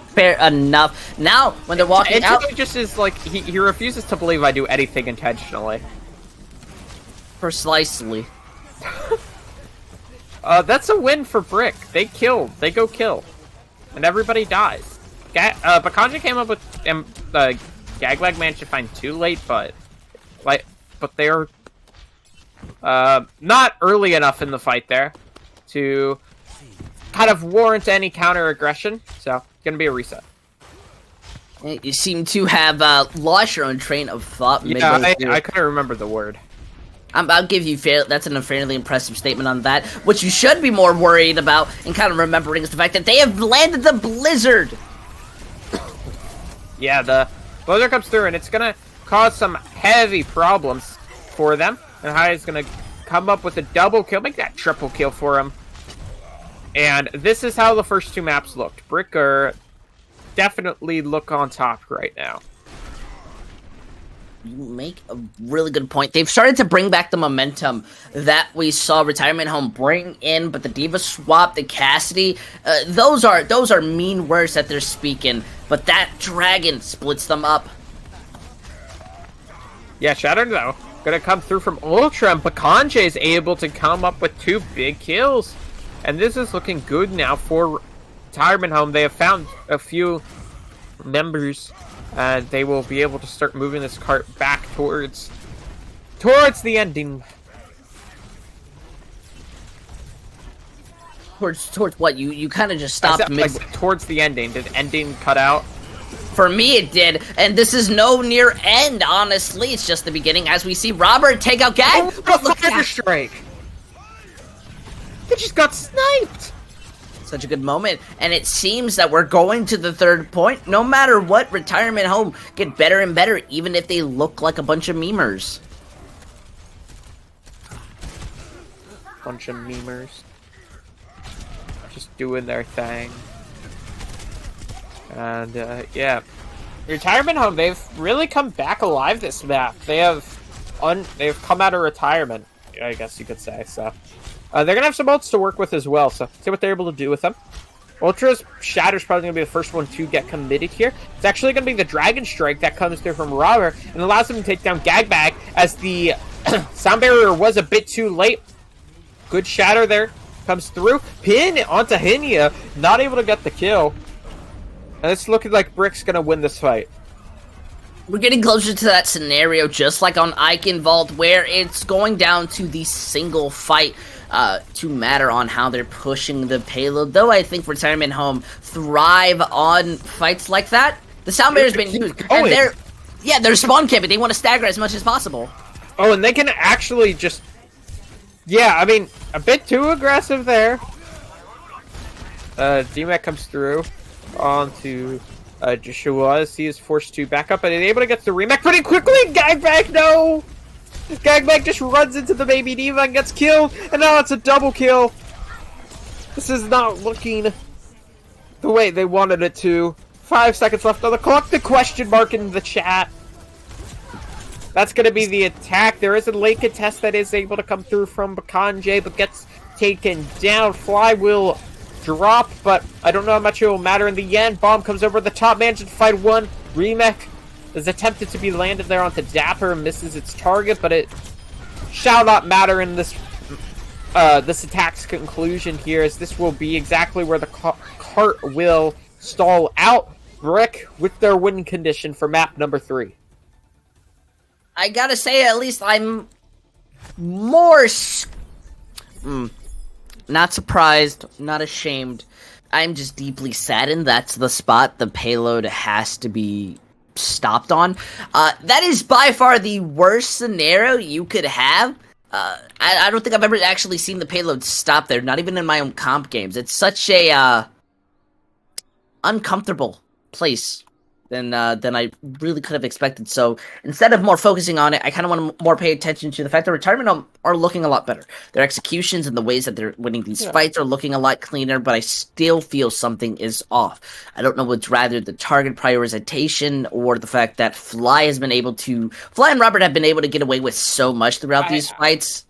Fair enough. Now, when they're walking out... It just is, he refuses to believe I do anything intentionally. Precisely. That's a win for Brick. They kill. They go kill. And everybody dies. Bakanja came up with... Gaglag managed to find 2 late, but they're... not early enough in the fight there to kind of warrant any counter aggression, so gonna be a reset. You seem to have lost your own train of thought. Yeah, I couldn't remember the word. I'll give you that's a fairly impressive statement on that. What you should be more worried about and kind of remembering is the fact that they have landed the Blizzard. Yeah, the Blizzard comes through and it's gonna cause some heavy problems for them. And Hai is going to come up with a double kill, make that triple kill for him. And this is how the first two maps looked. Brick definitely look on top right now. You make a really good point. They've started to bring back the momentum that we saw Retirement Home bring in, but the D.Va swap, the Cassidy, those are mean words that they're speaking, but that Dragon splits them up. Yeah, Shattered, though, gonna come through from Ultra, and Bakanje is able to come up with 2 big kills. And this is looking good now for Retirement Home. They have found a few members. They will be able to start moving this cart back towards the ending. Towards what? You kind of just stopped mid. Towards the ending. Did ending cut out? For me, it did, and this is no near end. Honestly, it's just the beginning. As we see Robert take out Gag. Oh, look at Strike. They just got sniped. Such a good moment, and it seems that we're going to the third point. No matter what, Retirement Home get better and better, even if they look like a bunch of memers. Bunch of memers. Just doing their thing. And, yeah. Retirement Home, they've really come back alive this map. They've come out of retirement, I guess you could say, so. They're going to have some ults to work with as well, so see what they're able to do with them. Ultra's Shatter's probably going to be the first one to get committed here. It's actually going to be the Dragon Strike that comes through from Robert and allows him to take down Gagbag as the sound barrier was a bit too late. Good Shatter there. Comes through. Pin onto Hinya. Not able to get the kill. And it's looking like Brick's going to win this fight. We're getting closer to that scenario, just like on Icon Vault, where it's going down to the single fight to matter on how they're pushing the payload. Though I think Retirement Home thrive on fights like that. The sound barrier's been used, and they're spawn camping. They want to stagger as much as possible. Oh, and they can actually just... Yeah, I mean, a bit too aggressive there. DMAC comes through onto Joshua as he is forced to back up, and is able to get the remake pretty quickly. Gagbag, no! Gagbag just runs into the baby D.Va and gets killed, and now it's a double kill. This is not looking the way they wanted it to. 5 seconds left on the clock. The question mark in the chat. That's going to be the attack. There is a late contest that is able to come through from Bakanje, but gets taken down. Fly will drop, but I don't know how much it will matter in the end. Bomb comes over the top, manages to fight one. Remake is attempted to be landed there onto Dapper, misses its target, but it shall not matter in this this attack's conclusion here, as this will be exactly where the cart will stall out. Brick with their win condition for map number 3. I gotta say, at least I'm more... not surprised, not ashamed. I'm just deeply saddened that's the spot the payload has to be stopped on. That is by far the worst scenario you could have. I don't think I've ever actually seen the payload stop there, not even in my own comp games. It's such a uncomfortable place than I really could have expected. So instead of more focusing on it, I kind of want to more pay attention to the fact that Retirement are looking a lot better. Their executions and the ways that they're winning these fights are looking a lot cleaner, but I still feel something is off. I don't know what's rather the target prioritization or the fact that Fly and Robert have been able to get away with so much throughout these fights.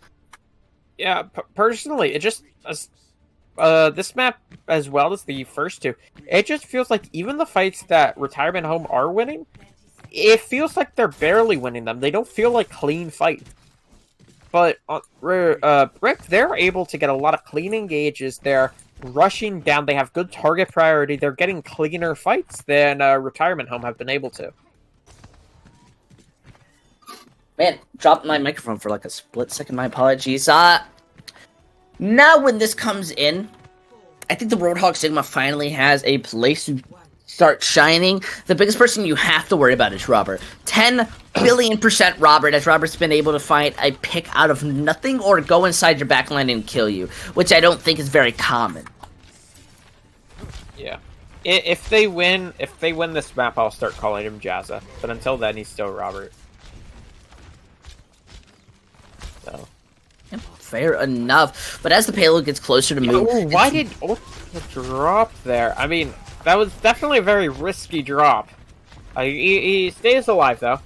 Yeah, personally, it just... this map, as well as the first two, it just feels like even the fights that Retirement Home are winning, it feels like they're barely winning them. They don't feel like clean fights. But Brick, they're able to get a lot of clean engages. They're rushing down. They have good target priority. They're getting cleaner fights than Retirement Home have been able to. Man, dropped my microphone for like a split second. My apologies. Now when this comes in, I think the Roadhog Sigma finally has a place to start shining. The biggest person you have to worry about is Robert. 10 billion% Robert, as Robert's been able to find a pick out of nothing or go inside your backline and kill you, which I don't think is very common. Yeah. If they win this map, I'll start calling him Jazza. But until then, he's still Robert. So. Fair enough. But as the payload gets closer to move... Oh, why did Ultra drop there? I mean, that was definitely a very risky drop. He stays alive, though.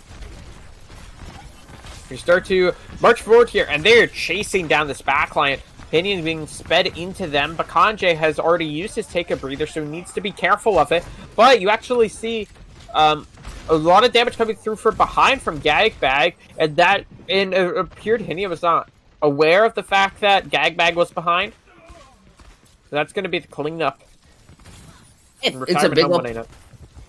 We start to march forward here, and they're chasing down this backline. Pinion being sped into them. Bakanje has already used his take a breather, so he needs to be careful of it. But you actually see a lot of damage coming through from behind from Gagbag, and that it appeared Hinia was not aware of the fact that Gagbag was behind. So that's going to be the cleanup. It's a big one.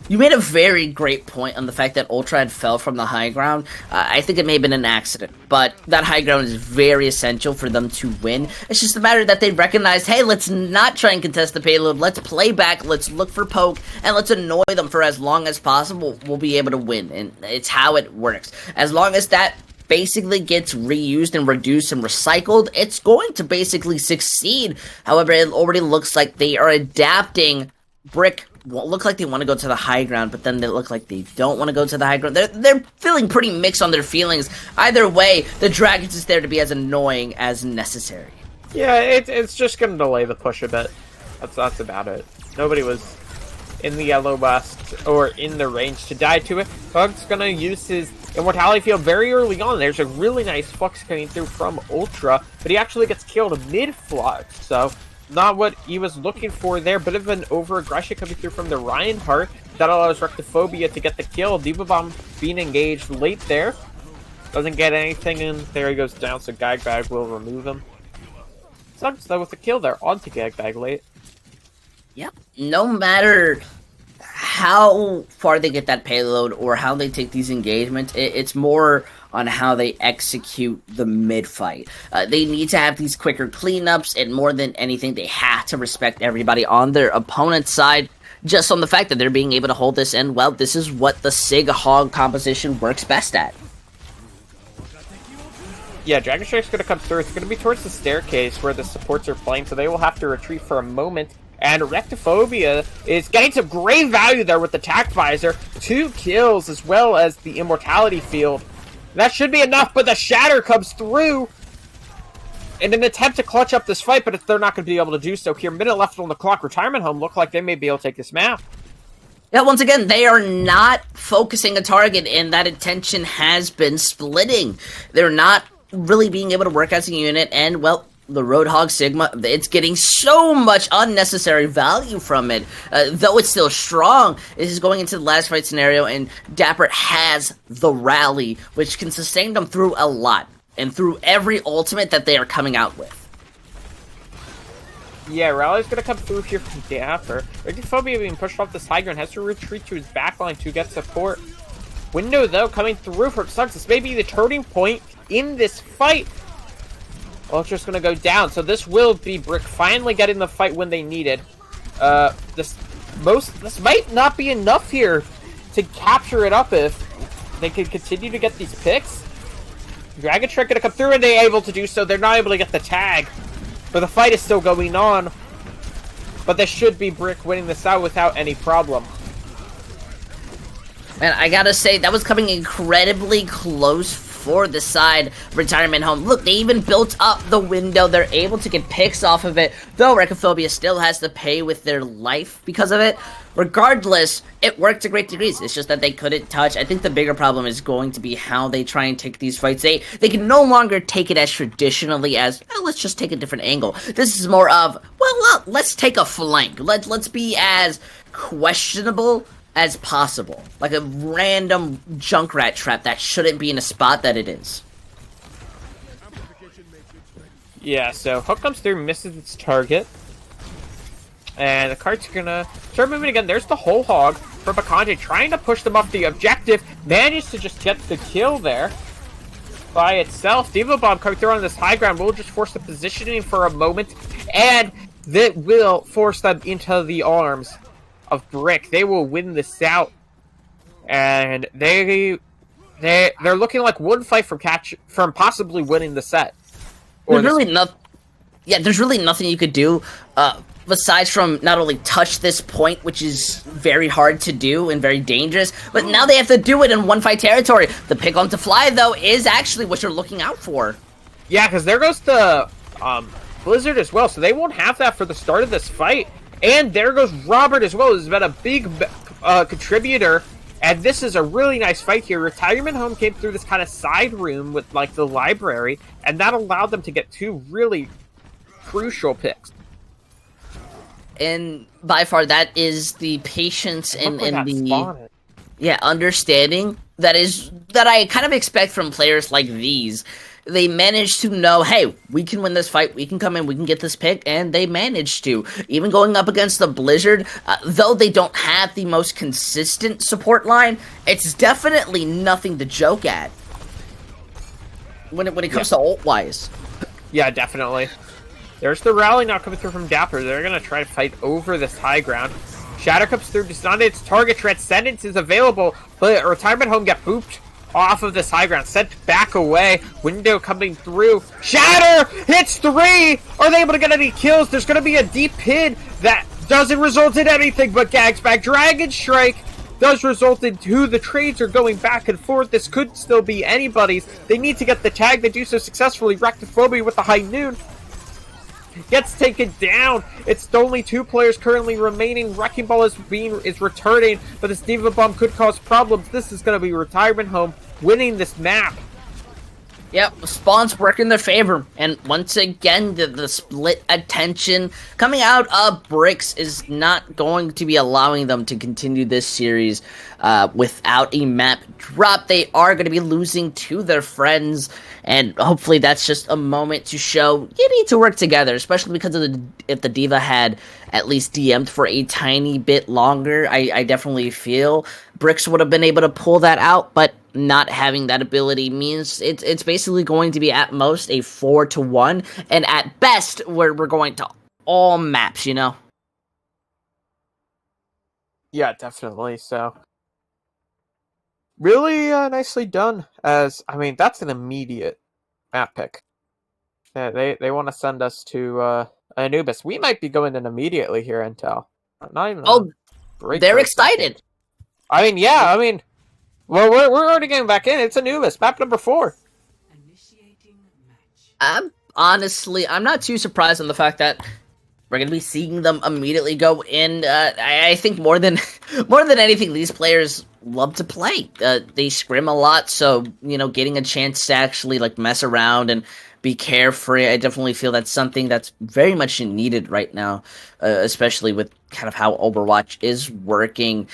You made a very great point on the fact that Ultra had fell from the high ground. I think it may have been an accident, but that high ground is very essential for them to win. It's just a matter that they recognized, hey, let's not try and contest the payload. Let's play back, let's look for poke, and let's annoy them for as long as possible. We'll be able to win, and it's how it works. As long as that basically gets reused and reduced and recycled, it's going to basically succeed. However, it already looks like they are adapting. Brick look like they want to go to the high ground, but then they look like they don't want to go to the high ground. They're feeling pretty mixed on their feelings. Either way, the Dragons is there to be as annoying as necessary. Yeah, it's just going to delay the push a bit. That's about it. Nobody was in the yellow bust or in the range to die to it. Bug's going to use his Immortality Field very early on. There's a really nice flux coming through from Ultra, but he actually gets killed mid-flux, so not what he was looking for there. Bit of an over-aggression coming through from the Reinhardt. That allows Rectophobia to get the kill. Diva Bomb being engaged late there. Doesn't get anything in. There he goes down, so Gagbag will remove him. Sucks though with the kill there. On to Gagbag late. Yep. No matter how far they get that payload or how they take these engagements, it's more on how they execute the mid-fight. They need to have these quicker cleanups, and more than anything, they have to respect everybody on their opponent's side, just on the fact that they're being able to hold this in. Well, this is what the Sig Hog composition works best at. Yeah, Dragon Strike's going to come through. It's going to be towards the staircase where the supports are playing, so they will have to retreat for a moment. And Rectophobia is getting some great value there with the Tac Visor. 2 kills as well as the Immortality Field. That should be enough, but the Shatter comes through in an attempt to clutch up this fight, but they're not going to be able to do so here. Minute left on the clock. Retirement Home look like they may be able to take this map. Yeah, once again, they are not focusing a target, and that attention has been splitting. They're not really being able to work as a unit, and, well, the Roadhog Sigma, it's getting so much unnecessary value from it. Though it's still strong, it is going into the last fight scenario, and Dapper has the rally, which can sustain them through a lot, and through every ultimate that they are coming out with. Yeah, Rally's going to come through here from Dapper. Rectophobia being pushed off this high ground, has to retreat to his backline to get support. Window, though, coming through for Sucks. This may be the turning point in this fight. Ultra's going to go down, so this will be Brick finally getting the fight when they need it. This might not be enough here to capture it up if they can continue to get these picks. Dragon Strike going to come through, and they're able to do so. They're not able to get the tag, but the fight is still going on. But this should be Brick winning this out without any problem. Man, I gotta say, that was coming incredibly close for the side Retirement Home. Look, they even built up the window. They're able to get picks off of it, though Rectophobia still has to pay with their life because of it. Regardless, it worked to great degrees. It's just that they couldn't touch. I think the bigger problem is going to be how they try and take these fights. They can no longer take it as traditionally as, oh, let's just take a different angle. This is more of, well, let's take a flank. Let's be as questionable as possible. Like a random Junkrat trap that shouldn't be in a spot that it is. Yeah, so Hook comes through, misses its target. And the cart's gonna start moving again. There's the whole hog for Bakanje, trying to push them off the objective. Managed to just get the kill there by itself. Diva Bomb coming through on this high ground will just force the positioning for a moment. And that will force them into the arms of Brick. They will win this out, and they're looking like one fight from possibly winning the set. There's really nothing you could do besides from not only touch this point, which is very hard to do and very dangerous, but now they have to do it in one fight territory. The pick on to fly, though, is actually what you're looking out for. Yeah, because there goes the Blizzard as well, so they won't have that for the start of this fight. And there goes Robert as well, who's been a big contributor. And this is a really nice fight here. Retirement Home came through this kind of side room with like the library, and that allowed them to get two really crucial picks. And by far, that is the patience and the understanding that I kind of expect from players like these. They managed to know, hey, we can win this fight, we can come in, we can get this pick, and they managed to. Even going up against the Blizzard, though they don't have the most consistent support line, it's definitely nothing to joke at when it comes to ult-wise. Yeah, definitely. There's the rally now coming through from Dapper. They're going to try to fight over this high ground. Shatter comes through, does not its target. Transcendence is available, but Retirement Home get booped off of this high ground, sent back away. Window coming through. Shatter hits 3. Are they able to get any kills? There's going to be a deep pin that doesn't result in anything but gags back. Dragon Strike does result in 2. The trades are going back and forth. This could still be anybody's. They need to get the tag. They do so successfully. Rectophobia with the High Noon gets taken down. It's only 2 players currently remaining. Wrecking Ball is returning, but this Diva Bomb could cause problems. This is going to be Retirement Home winning this map. Yep, spawns work in their favor, and once again, the split attention coming out of Bricks is not going to be allowing them to continue this series without a map drop. They are going to be losing to their friends, and hopefully that's just a moment to show you need to work together, especially because of if the D.Va had at least DM'd for a tiny bit longer. I definitely feel Bricks would have been able to pull that out, but not having that ability means it's basically going to be at most a 4-1, and at best we're going to all maps, you know? Yeah, definitely. So really nicely done. As I mean, that's an immediate map pick. They want to send us to Anubis. We might be going in immediately here, Intel. Not even. They're excited. I mean, yeah. I mean, well, we're already getting back in. It's Anubis, map number 4. Honestly, I'm not too surprised on the fact that we're going to be seeing them immediately go in. I think more than anything, these players love to play. They scrim a lot, so getting a chance to actually like mess around and be carefree, I definitely feel that's something that's very much needed right now, especially with kind of how Overwatch is working.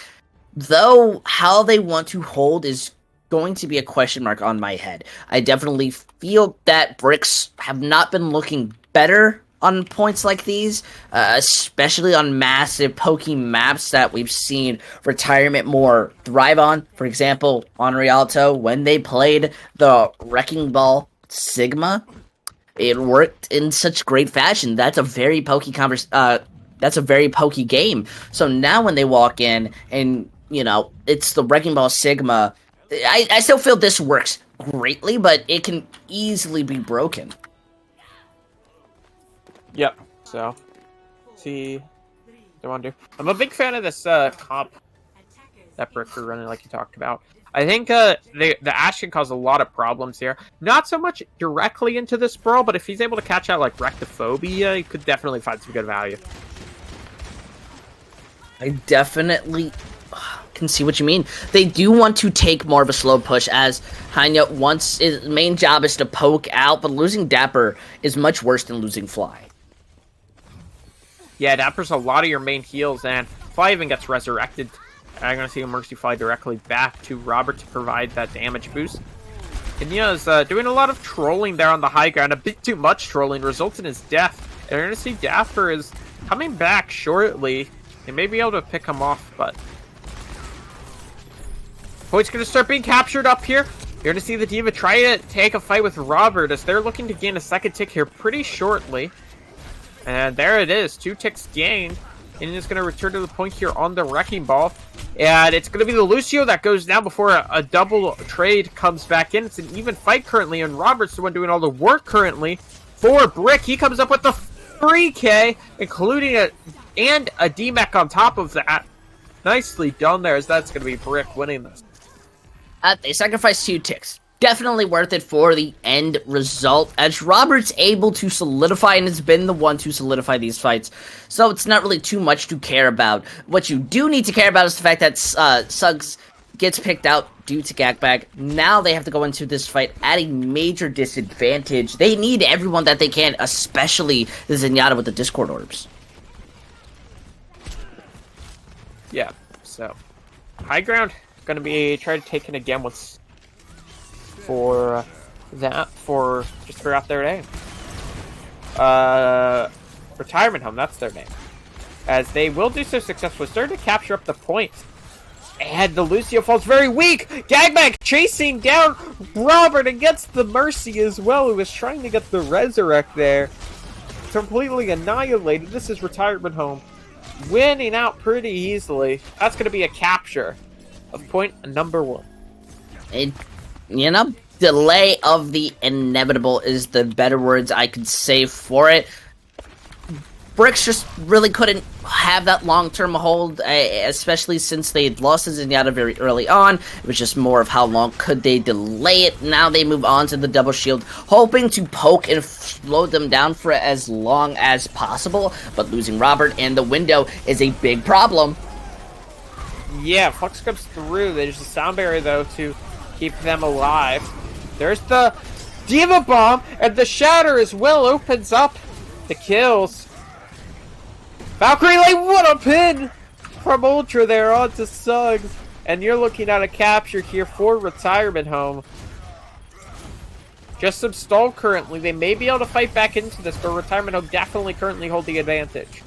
Though how they want to hold is going to be a question mark on my head. I definitely feel that Bricks have not been looking better on points like these, especially on massive pokey maps that we've seen Retirement more thrive on. For example, on Rialto, when they played the Wrecking Ball Sigma, it worked in such great fashion. That's a very pokey that's a very pokey game. So now when they walk in and it's the Wrecking Ball Sigma, I still feel this works greatly, but it can easily be broken. Yep. So, see, what I want to do. I'm a big fan of this comp that Brick are running, like you talked about. I think the Ashe can cause a lot of problems here. Not so much directly into this brawl, but if he's able to catch out like Rectophobia, he could definitely find some good value. I definitely can see what you mean. They do want to take more of a slow push, as Hanya wants his main job is to poke out, but losing Dapper is much worse than losing Fly. Yeah, Dapper's a lot of your main heals, and Fly even gets resurrected. I'm going to see a Mercy Fly directly back to Robert to provide that damage boost. Kenya's doing a lot of trolling there on the high ground, a bit too much trolling, results in his death. And you're going to see Dapper is coming back shortly. They may be able to pick him off, but Point's going to start being captured up here. You're going to see the D.Va try to take a fight with Robert as they're looking to gain a second tick here pretty shortly. And there it is, 2 ticks gained. And it's going to return to the point here on the Wrecking Ball. And it's going to be the Lucio that goes down before a double trade comes back in. It's an even fight currently, and Robert's the one doing all the work currently for Brick. He comes up with the 3K, including a DMAC on top of that. Nicely done there, as that's going to be Brick winning this. They sacrificed 2 ticks. definitely worth it for the end result, as Robert's able to solidify and has been the one to solidify these fights. So it's not really too much to care about. What you do need to care about is the fact that Suggs gets picked out due to Gagbag. Now they have to go into this fight at a major disadvantage. They need everyone that they can, especially the Zenyatta with the Discord Orbs. Yeah, so high ground gonna be trying to take in again what's for just throughout their name. Retirement Home, that's their name. As they will do so successfully, starting to capture up the points. And the Lucio falls very weak! Gagbag chasing down Robert and gets the Mercy as well, who was trying to get the Resurrect there. Completely annihilated. This is Retirement Home winning out pretty easily. That's going to be a capture of point number 1. Delay of the inevitable is the better words I could say for it. Bricks just really couldn't have that long-term hold, especially since they had lost Zenyatta very early on. It was just more of how long could they delay it. Now they move on to the double shield, hoping to poke and slow them down for as long as possible. But losing Robert and the window is a big problem. Yeah, Flux comes through. There's a sound barrier, though, to keep them alive. There's the D.Va Bomb, and the Shatter as well opens up the kills. Valkyrie Lane, what a pin from Ultra there onto Suggs. And you're looking at a capture here for Retirement Home. Just some stall currently. They may be able to fight back into this, but Retirement Home definitely currently hold the advantage.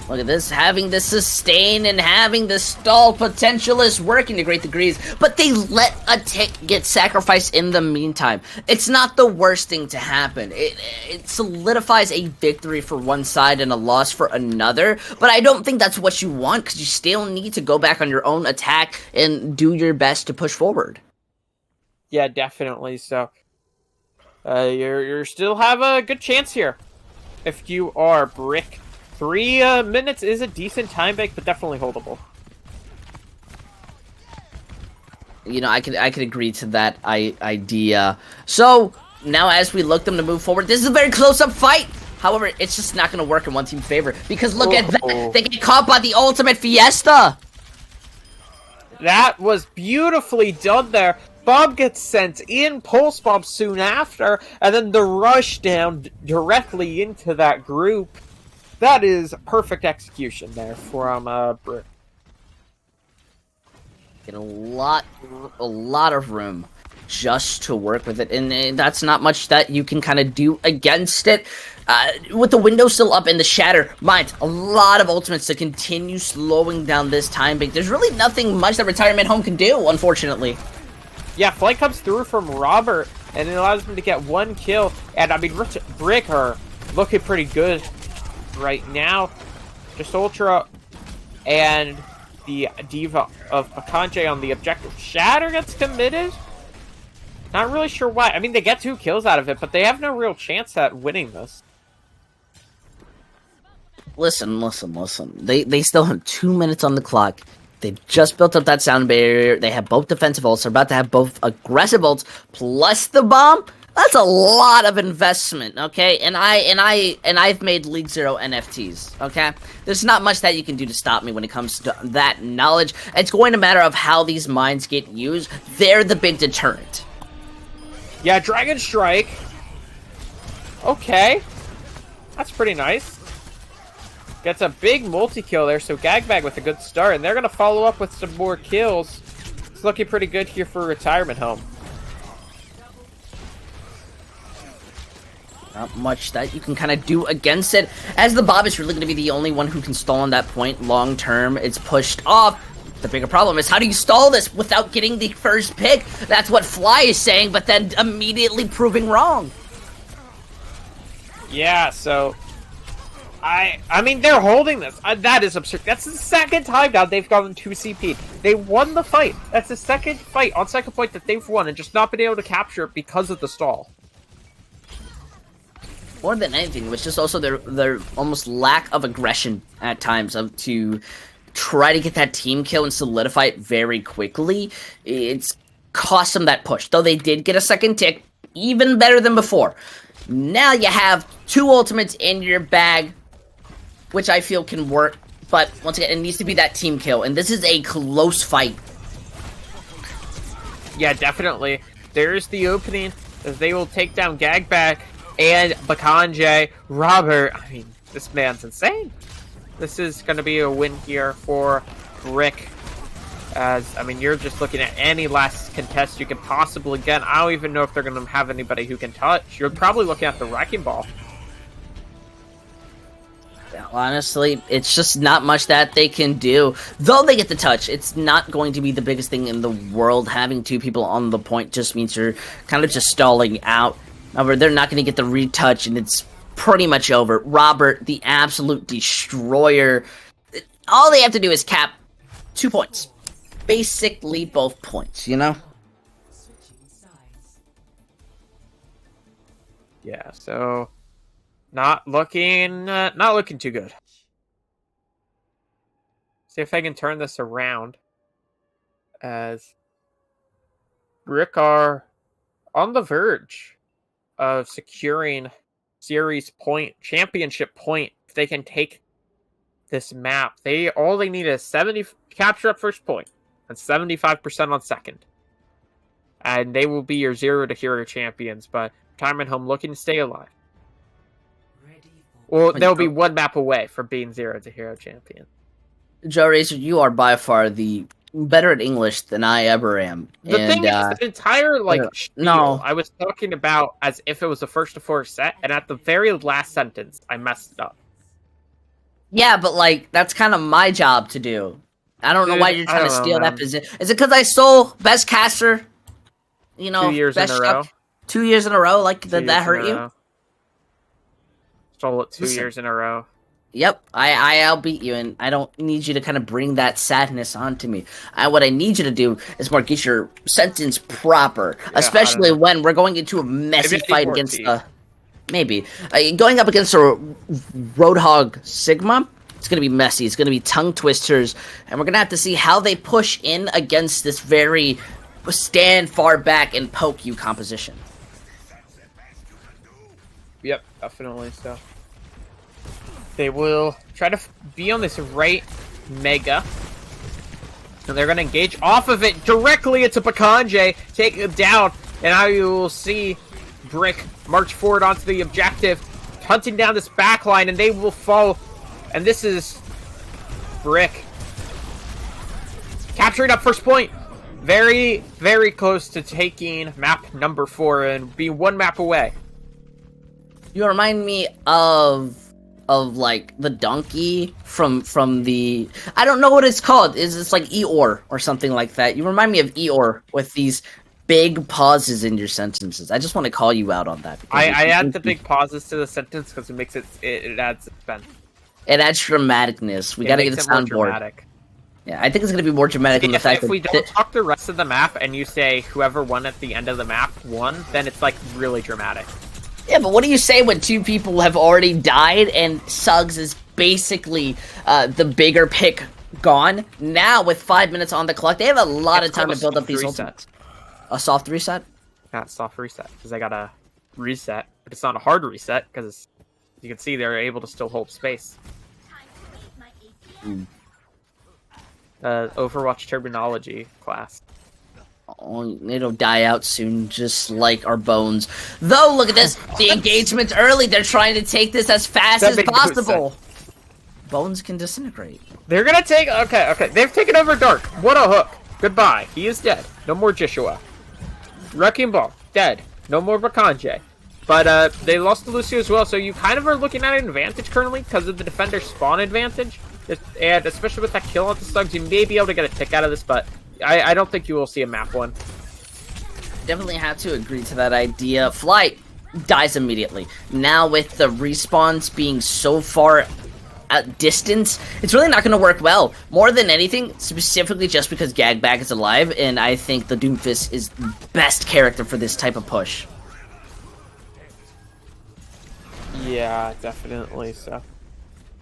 Look at this, having the sustain and having the stall potential is working to great degrees, but they let a tick get sacrificed in the meantime. It's not the worst thing to happen. It solidifies a victory for one side and a loss for another, but I don't think that's what you want, because you still need to go back on your own attack and do your best to push forward. Yeah, definitely. So, you still have a good chance here if you are Brick. 3 minutes is a decent time bank, but definitely holdable. You know, I could agree to that idea. So, now as we look them to move forward, this is a very close-up fight! However, it's just not going to work in one team's favor, because look at that! They get caught by the ultimate Fiesta! That was beautifully done there. Bomb gets sent in, Pulse Bomb soon after, and then the rush down directly into that group. That is perfect execution there from Brick. Get a lot of room just to work with it, and that's not much that you can kind of do against it. With the window still up and the Shatter, mind, a lot of ultimates to continue slowing down this time bank. There's really nothing much that Retirement Home can do, unfortunately. Yeah, Flight comes through from Robert, and it allows him to get 1 kill, and I mean, Brick are looking pretty good right now. Just Ultra and the D.Va of Akanji on the objective. Shatter gets committed. Not really sure why. I mean, they get 2 kills out of it, but they have no real chance at winning this. Listen. They still have 2 minutes on the clock. They've just built up that sound barrier. They have both defensive ults. They're about to have both aggressive ults plus the bomb. That's a lot of investment, okay? And I've made League Zero NFTs, okay? There's not much that you can do to stop me when it comes to that knowledge. It's going to matter of how these mines get used. They're the big deterrent. Yeah, Dragon Strike. Okay. That's pretty nice. Gets a big multi-kill there, so Gagbag with a good start. And they're going to follow up with some more kills. It's looking pretty good here for Retirement Home. Not much that you can kind of do against it, as the Bob is really going to be the only one who can stall on that point long term. It's pushed off. The bigger problem is, how do you stall this without getting the first pick? That's what Fly is saying, but then immediately proving wrong. Yeah, so I mean, they're holding this. That is absurd. That's the second time now they've gotten 2 CP. They won the fight. That's the second fight on second point that they've won and just not been able to capture it because of the stall. More than anything, it was just also their almost lack of aggression at times to try to get that team kill and solidify it very quickly. It's cost them that push. Though they did get a second tick, even better than before. Now you have 2 ultimates in your bag, which I feel can work. But once again, it needs to be that team kill, and this is a close fight. Yeah, definitely. There's the opening, as they will take down Gagbag and Bakanje. Robert, I mean, this man's insane. This is going to be a win here for Brick. As, I mean, you're just looking at any last contest you can possibly get. I don't even know if they're going to have anybody who can touch. You're probably looking at the Wrecking Ball. Honestly, it's just not much that they can do. Though they get the touch, it's not going to be the biggest thing in the world. Having 2 people on the point just means you're kind of just stalling out. However, they're not going to get the retouch, and it's pretty much over. Robert, the absolute destroyer. All they have to do is cap 2 points. Basically, both points, you know? Yeah, so not looking too good. See if I can turn this around, as Brick are on the verge of securing series point, championship point. If they can take this map, all they need is 70 capture up first point and 75% on second, and they will be your 0 to hero champions. But Retirement Home looking to stay alive. Well, they'll be 1 map away from being 0 to hero champion. Joe Razor, you are by far the better at English than I ever am. The thing is, the entire spiel, no, I was talking about as if it was a 1st to 4 set, and at the very last sentence, I messed it up. Yeah, but that's kind of my job to do. I don't know why you're trying to steal that position. Is it because I stole best caster? 2 years in a row. 2 years in a row? Did that hurt you? Stole it 2 years in a row. Yep, I'll beat you, and I don't need you to kind of bring that sadness onto me. What I need you to do is more get your sentence proper, especially when we're going into a messy fight against going up against a Roadhog Sigma. It's going to be messy. It's going to be tongue twisters, and we're going to have to see how they push in against this very stand far back and poke you composition. Yep, definitely so. They will try to be on this right mega, and they're going to engage off of it directly into Bakanje, take him down, and now you will see Brick march forward onto the objective, hunting down this backline, and they will fall. And this is Brick capturing up first point. Very, very close to taking map number 4 and being 1 map away. You remind me of the donkey from the, I don't know what it's called. It's like Eeyore or something like that. You remind me of Eeyore with these big pauses in your sentences. I just want to call you out on that. I add the big pauses to the sentence because it makes it adds suspense. It adds dramaticness. We gotta get the soundboard. Yeah, I think it's gonna be more dramatic in the fact that if we don't talk the rest of the map and you say whoever won at the end of the map won, then it's really dramatic. Yeah, but what do you say when 2 people have already died and Suggs is basically the bigger pick gone? Now, with 5 minutes on the clock, they have a lot of time to build up these ultimates. A soft reset? Not soft reset, because I got a reset, but it's not a hard reset, because you can see they're able to still hold space. Overwatch terminology class. Oh, it'll die out soon, just like our bones. Though, look at this. The engagement's early. They're trying to take this as fast as possible. Bones can disintegrate. They're gonna take... Okay. They've taken over Dark. What a hook. Goodbye. He is dead. No more Joshua. Wrecking Ball. Dead. No more Bakanje. But, they lost to Lucio as well, so you kind of are looking at an advantage currently because of the defender spawn advantage. And especially with that kill on the Slugs, you may be able to get a tick out of this, but I don't think you will see a map one. Definitely have to agree to that idea. Flight dies immediately. Now with the respawns being so far at distance, it's really not going to work well. More than anything, specifically just because Gagbag is alive, and I think the Doomfist is the best character for this type of push. Yeah, definitely so.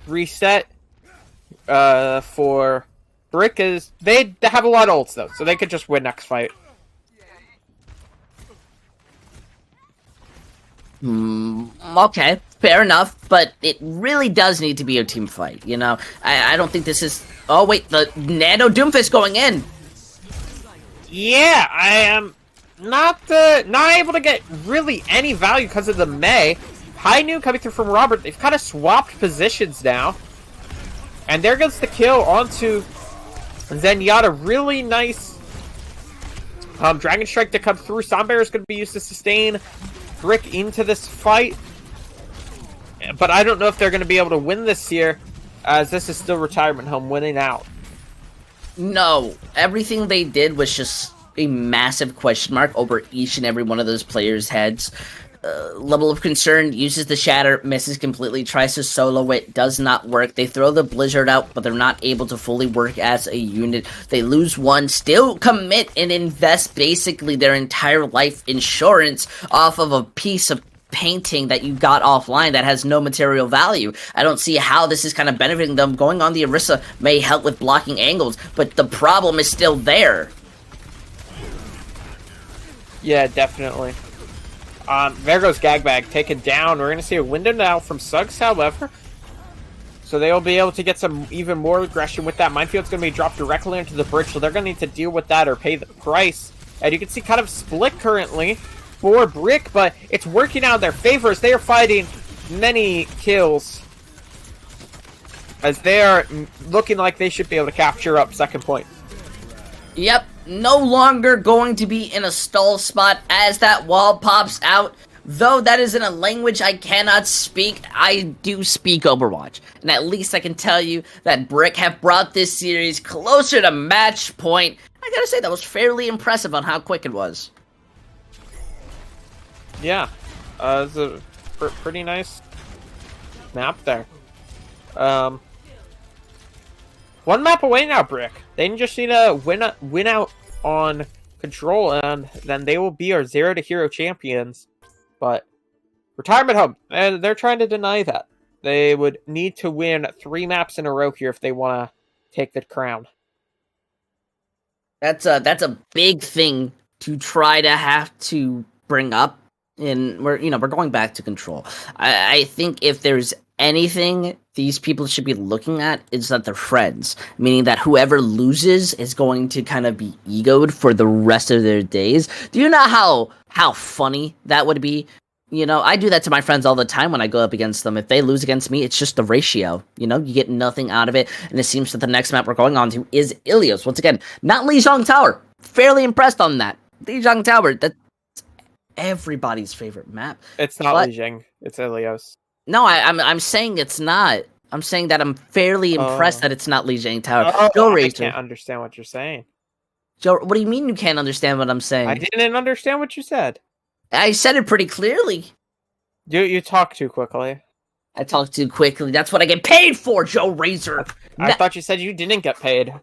Reset for Brick is... They have a lot of ults, though, so they could just win next fight. Okay, fair enough, but it really does need to be a team fight, you know? I don't think this is... Oh, wait, the Nano Doomfist going in! Yeah, I am not able to get really any value because of the Mei. High noon coming through from Robert. They've kind of swapped positions now. And there goes the kill onto Zenyatta. Really nice Dragon Strike to come through. Soundbearer is going to be used to sustain Brick into this fight. But I don't know if they're going to be able to win this here, as this is still Retirement Home winning out. No, everything they did was just a massive question mark over each and every one of those players' heads. Level of concern, uses the shatter, misses completely, tries to solo it, does not work. They throw the blizzard out, but they're not able to fully work as a unit. They lose one, still commit and invest basically their entire life insurance off of a piece of painting that you got offline that has no material value. I don't see how this is kind of benefiting them. Going on the Orisa may help with blocking angles, but the problem is still there. Yeah, definitely. There goes Gagbag, taken down. We're going to see a window now from Suggs, however. So they'll be able to get some even more aggression with that. Minefield's going to be dropped directly into the bridge, so they're going to need to deal with that or pay the price. And you can see kind of split currently for Brick, but it's working out in their favor as they are fighting many kills. As they are looking like they should be able to capture up second point. Yep, no longer going to be in a stall spot as that wall pops out. Though that is in a language I cannot speak, I do speak Overwatch. And at least I can tell you that Brick have brought this series closer to match point. I gotta say, that was fairly impressive on how quick it was. Yeah, it's a pretty nice map there. One map away now, Brick. They just need to win out on Control, and then they will be our 0 to hero champions. But Retirement Home, and they're trying to deny that. They would need to win 3 maps in a row here if they want to take the crown. That's a big thing to try to have to bring up. And we're going back to Control. I think if there's anything these people should be looking at, is that they're friends, meaning that whoever loses is going to kind of be egoed for the rest of their days. Do you know how funny that would be? You know, I do that to my friends all the time when I go up against them. If they lose against me, it's just the ratio. You know, you get nothing out of it. And it seems that the next map we're going on to is Ilios. Once again, not Lijiang Tower. Fairly impressed on that. Lijiang Tower, that's everybody's favorite map. It's not Lijiang, it's Ilios. No, I'm saying it's not. I'm saying that I'm fairly impressed that it's not Lijiang Tower. Joe Razor. I can't understand what you're saying. Joe, what do you mean you can't understand what I'm saying? I didn't understand what you said. I said it pretty clearly. You talk too quickly. I talk too quickly. That's what I get paid for, Joe Razor. I thought you said you didn't get paid.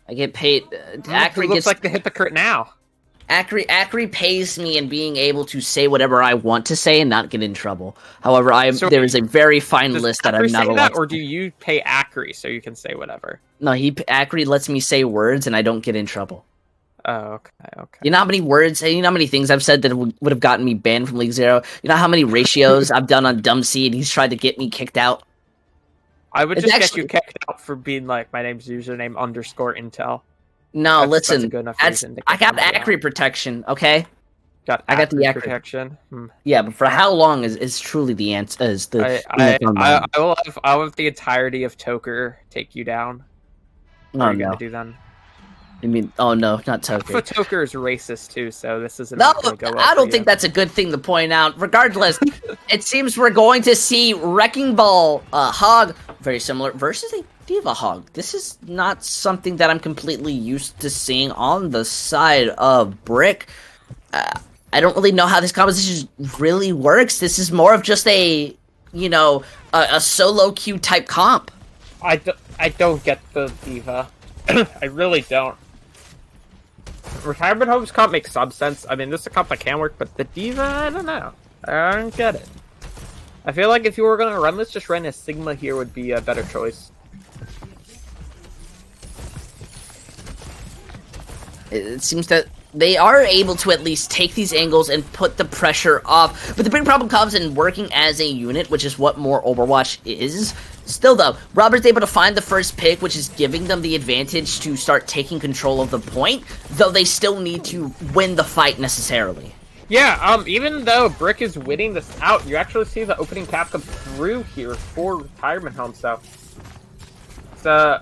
I get paid. Acri looks like the hypocrite now. Acri pays me in being able to say whatever I want to say and not get in trouble. However, there is a very fine list that I'm not allowed to. Or do you pay Acri so you can say whatever? No, Acri lets me say words and I don't get in trouble. Oh, okay. You know how many words, you know how many things I've said that would have gotten me banned from League Zero? You know how many ratios I've done on Dumb Seed? He's tried to get me kicked out. I would just get you kicked out for being like, my name's username _Intel. No, listen. That's I got Acri protection, okay? I got the Acri protection. Yeah, but for how long is truly the answer? I will have the entirety of Toker take you down. What are you gonna do then? I mean, oh no, not Toker. But Toker is racist too, so this isn't. No, I don't think that's a good thing to point out. Regardless, it seems we're going to see Wrecking Ball Hog, very similar, versus a D.Va Hog. This is not something that I'm completely used to seeing on the side of Brick. I don't really know how this composition really works. This is more of just a solo queue type comp. I don't get the D.Va. I really don't. Retirement Homes comp makes some sense. I mean, this is a comp that can work, but the D.Va, I don't know. I don't get it. I feel like if you were going to run this, just run a Sigma here would be a better choice. It seems that they are able to at least take these angles and put the pressure off. But the big problem comes in working as a unit, which is what more Overwatch is. Still, though, Robert's able to find the first pick, which is giving them the advantage to start taking control of the point, though they still need to win the fight necessarily. Yeah, even though Brick is winning this out, you actually see the opening cap come through here for Retirement Home, so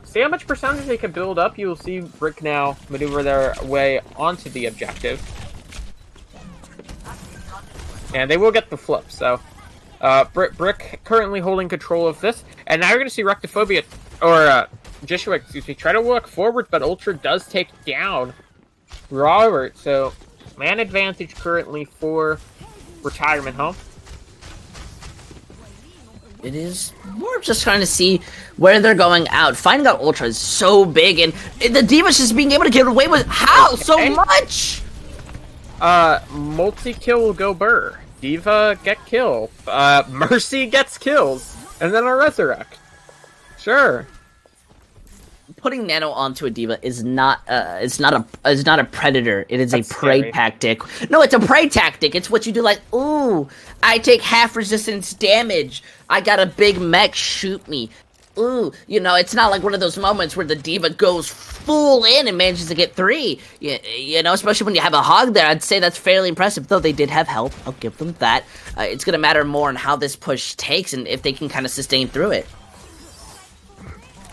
see how much percentage they can build up. You will see Brick now maneuver their way onto the objective. And they will get the flip, so Brick currently holding control of this. And now you're going to see Rectophobia, or Joshua, excuse me, try to walk forward, but Ultra does take down Robert, so man advantage currently for Retirement Home. It is more of just trying to see where they're going out. Finding out Ultra is so big, and the D.Va's just being able to get away with how so much? Multi-kill will go Burr. D.Va get kill. Mercy gets kills. And then a Resurrect. Sure. Putting Nano onto a D.Va is not a predator. It is That's a prey scary. Tactic. No, it's a prey tactic. It's what you do like, ooh, I take half resistance damage. I got a big mech shoot me. Ooh, you know, it's not like one of those moments where the D.Va goes full in and manages to get 3. You know, especially when you have a hog there. I'd say that's fairly impressive, though they did have help. I'll give them that. It's going to matter more on how this push takes and if they can kind of sustain through it.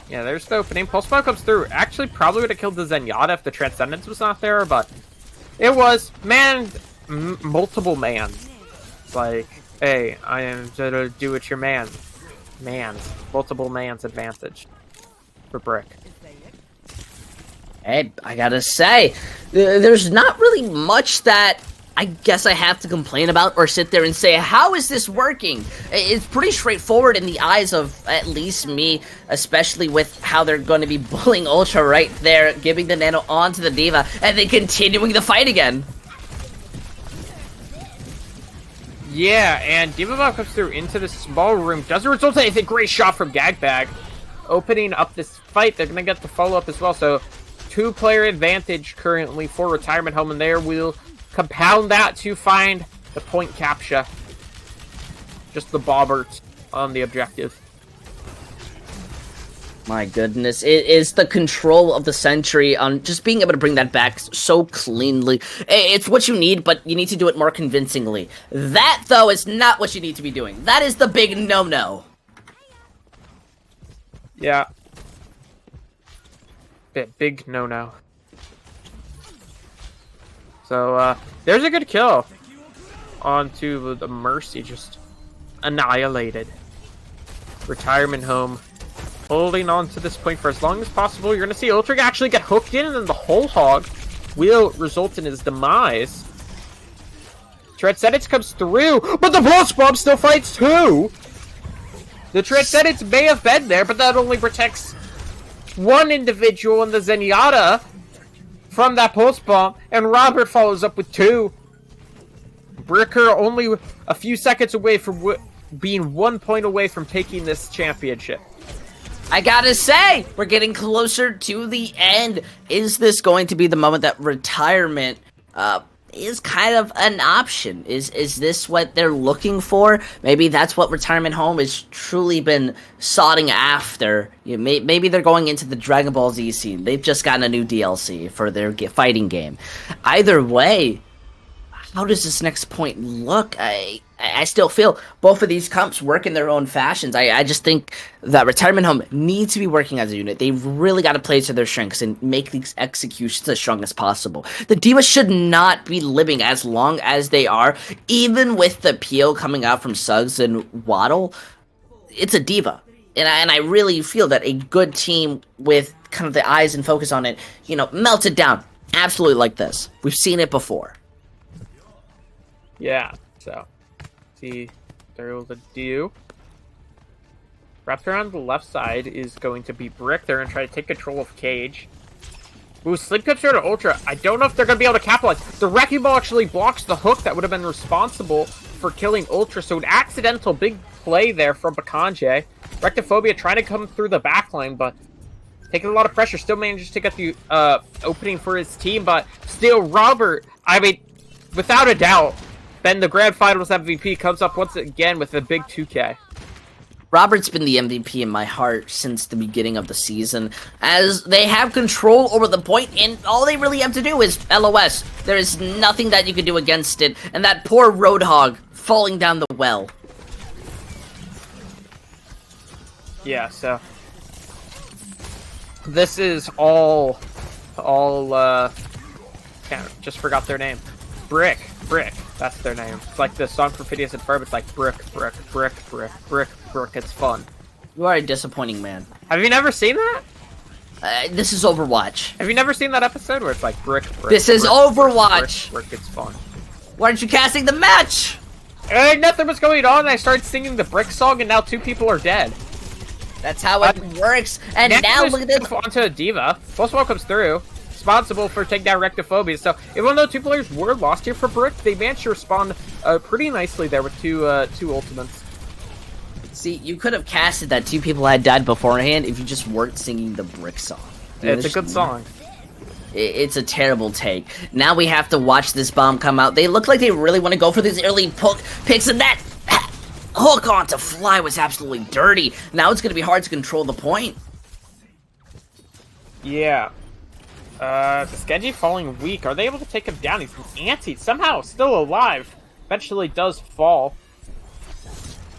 Yeah, there's the opening. Pulse Bomb comes through. Actually, probably would have killed the Zenyatta if the Transcendence was not there, but it was. Man, multiple man. It's like, hey, I am gonna do what your man. Multiple man's advantage for Brick. Hey, I gotta say, there's not really much that I guess I have to complain about or sit there and say, how is this working? It's pretty straightforward in the eyes of at least me, especially with how they're going to be bullying Ultra right there, giving the Nano onto the D.Va, and then continuing the fight again. Yeah, and D.Va Bomb comes through into the small room. Doesn't result in anything. Great shot from Gagbag. Opening up this fight, they're going to get the follow-up as well. So, 2-player advantage currently for Retirement Home, and there will compound that to find the point capture. Just the bobbert on the objective. My goodness, it is the control of the Sentry on just being able to bring that back so cleanly. It's what you need, but you need to do it more convincingly. That, though, is not what you need to be doing. That is the big no-no. Yeah. Big no-no. So, there's a good kill onto the Mercy, just annihilated. Retirement Home holding on to this point for as long as possible. You're going to see Ultra actually get hooked in, and then the whole hog will result in his demise. Transcendence comes through, but the Pulse Bomb still fights too! The Transcendence may have been there, but that only protects one individual in the Zenyatta from that Pulse Bomb, and Robert follows up with 2. Bricker only a few seconds away from being 1 point away from taking this championship. I gotta say, we're getting closer to the end. Is this going to be the moment that retirement is kind of an option? Is this what they're looking for? Maybe that's what Retirement Home has truly been soughting after. Maybe they're going into the Dragon Ball Z scene. They've just gotten a new DLC for their fighting game. Either way, how does this next point look? I still feel both of these comps work in their own fashions. I just think that Retirement Home needs to be working as a unit. They've really got to play to their strengths and make these executions as strong as possible. The D.Va should not be living as long as they are, even with the peel coming out from Suggs and Waddle. It's a D.Va. And I really feel that a good team with kind of the eyes and focus on it, melted down. Absolutely like this. We've seen it before. Yeah, so see they're able to do. Wrapped around the left side is going to be Brick. They're going to try to take control of Cage. Ooh, Sleep comes here to Ultra. I don't know if they're going to be able to capitalize. The Wrecking Ball actually blocks the hook that would have been responsible for killing Ultra, so an accidental big play there from Bakanje. Rectophobia trying to come through the backline, but taking a lot of pressure, still manages to get the opening for his team, but still Robert, I mean, without a doubt, Ben, the Grand Finals MVP, comes up once again with a big 2K. Robert's been the MVP in my heart since the beginning of the season, as they have control over the point, and all they really have to do is LOS. There is nothing that you can do against it, and that poor Roadhog falling down the well. Yeah, so this is all just forgot their name. Brick, that's their name. It's like the song for Phineas and Ferb. It's like brick. It's fun. You are a disappointing man. Have you never seen that? This is Overwatch. Have you never seen that episode where it's like brick? This is Overwatch. Brick, it's fun. Why aren't you casting the match? Nothing was going on, and I started singing the brick song, and now 2 people are dead. That's how it works. And now look at this. Onto a D.Va. Post-Wall comes through. Responsible for taking down Rectophobia. So even though 2 players were lost here for Brick, they managed to respond pretty nicely there with two ultimates. See, you could have casted that 2 people had died beforehand if you just weren't singing the Brick song. It's a good song. It's a terrible take. Now we have to watch this bomb come out. They look like they really want to go for these early picks, and that hook onto Fly was absolutely dirty. Now it's going to be hard to control the point. Yeah. Skeggy falling weak. Are they able to take him down? He's anti. Somehow still alive. Eventually does fall.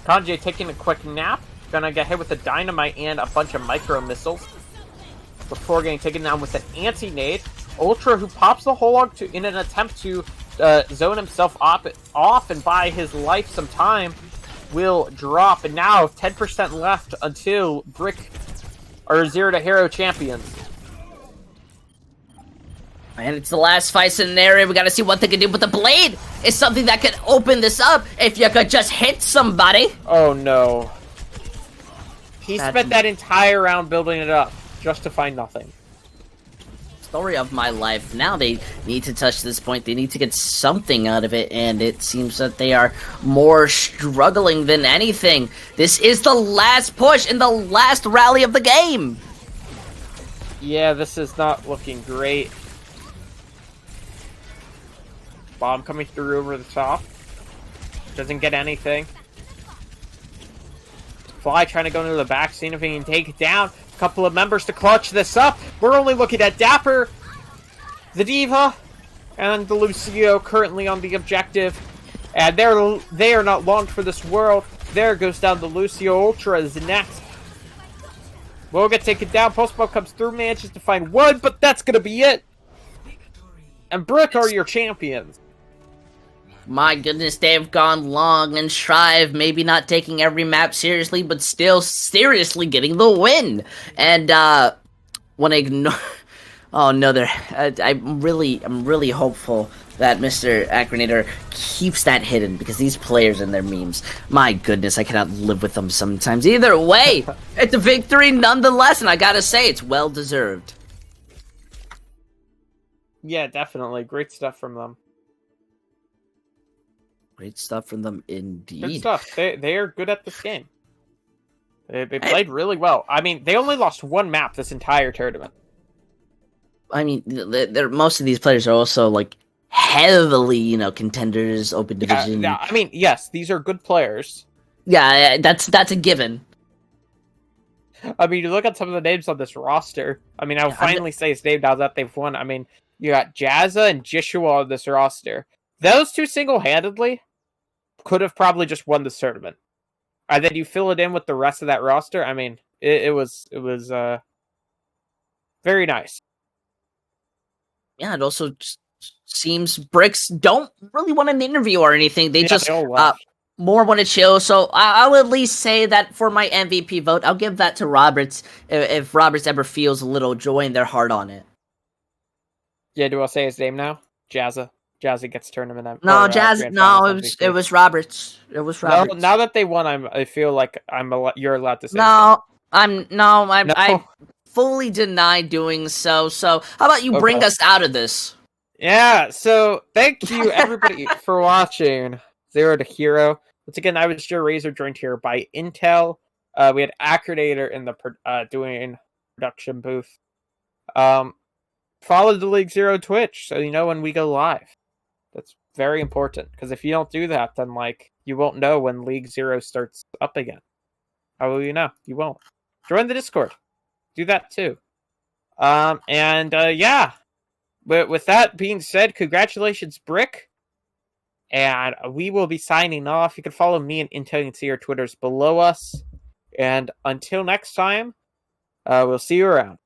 Kanji taking a quick nap. Gonna get hit with a dynamite and a bunch of micro missiles before getting taken down with an anti-nade. Ultra, who pops the whole log in an attempt to zone himself off and buy his life some time, will drop. And now 10% left until Brick are 0 to Hero champions. And it's the last fight scenario. We gotta see what they can do. But the blade is something that could open this up if you could just hit somebody. Oh no. He spent that entire round building it up just to find nothing. Story of my life. Now they need to touch this point. They need to get something out of it. And it seems that they are more struggling than anything. This is the last push in the last rally of the game. Yeah, this is not looking great. Bomb coming through over the top. Doesn't get anything. Fly trying to go into the back, seeing if he can take it down. A couple of members to clutch this up. We're only looking at Dapper, the D.Va, and the Lucio currently on the objective. And they are not long for this world. There goes down the Lucio. Ultra is next. Will get taken down. Postball comes through, manages to find one, but that's going to be it. And Brick are your champions. My goodness, they've gone long and Strive, maybe not taking every map seriously, but still seriously getting the win. And, want to ignore... Oh, no, I'm really hopeful that Mr. Acronator keeps that hidden, because these players and their memes, my goodness, I cannot live with them sometimes. Either way, it's a victory nonetheless, and I gotta say, it's well-deserved. Yeah, definitely. Great stuff from them. Great stuff from them, indeed. Good stuff. They are good at this game. They played really well. I mean, they only lost 1 map this entire tournament. I mean, most of these players are also, like, heavily, contenders, open division. Yeah, I mean, yes, these are good players. Yeah, that's a given. I mean, you look at some of the names on this roster. I mean, I'll finally say his name now that they've won. I mean, you got Jazza and Jishua on this roster. Those 2 single-handedly could have probably just won this tournament. And then you fill it in with the rest of that roster. I mean, it was very nice. Yeah, it also just seems Bricks don't really want an interview or anything. They just more want to chill. So I will at least say that for my MVP vote, I'll give that to Roberts if Roberts ever feels a little joy in their heart on it. Yeah, do I say his name now? Jazza. Jazza gets tournament. No, it was Roberts. It was Roberts. No, now that they won, I feel like you're allowed to say. I fully deny doing so. So how about you bring us out of this? Yeah. So thank you everybody for watching 0 to Hero. Once again, I was Joe Razor, joined here by Intel. We had Acronator in the doing production booth. Follow the League Zero Twitch so you know when we go live. That's very important, because if you don't do that, then you won't know when League Zero starts up again. How will you know? You won't. Join the Discord. Do that too. Yeah. But with that being said, congratulations, Brick. And we will be signing off. You can follow me and Intelligentsia Twitters below us. And until next time, we'll see you around.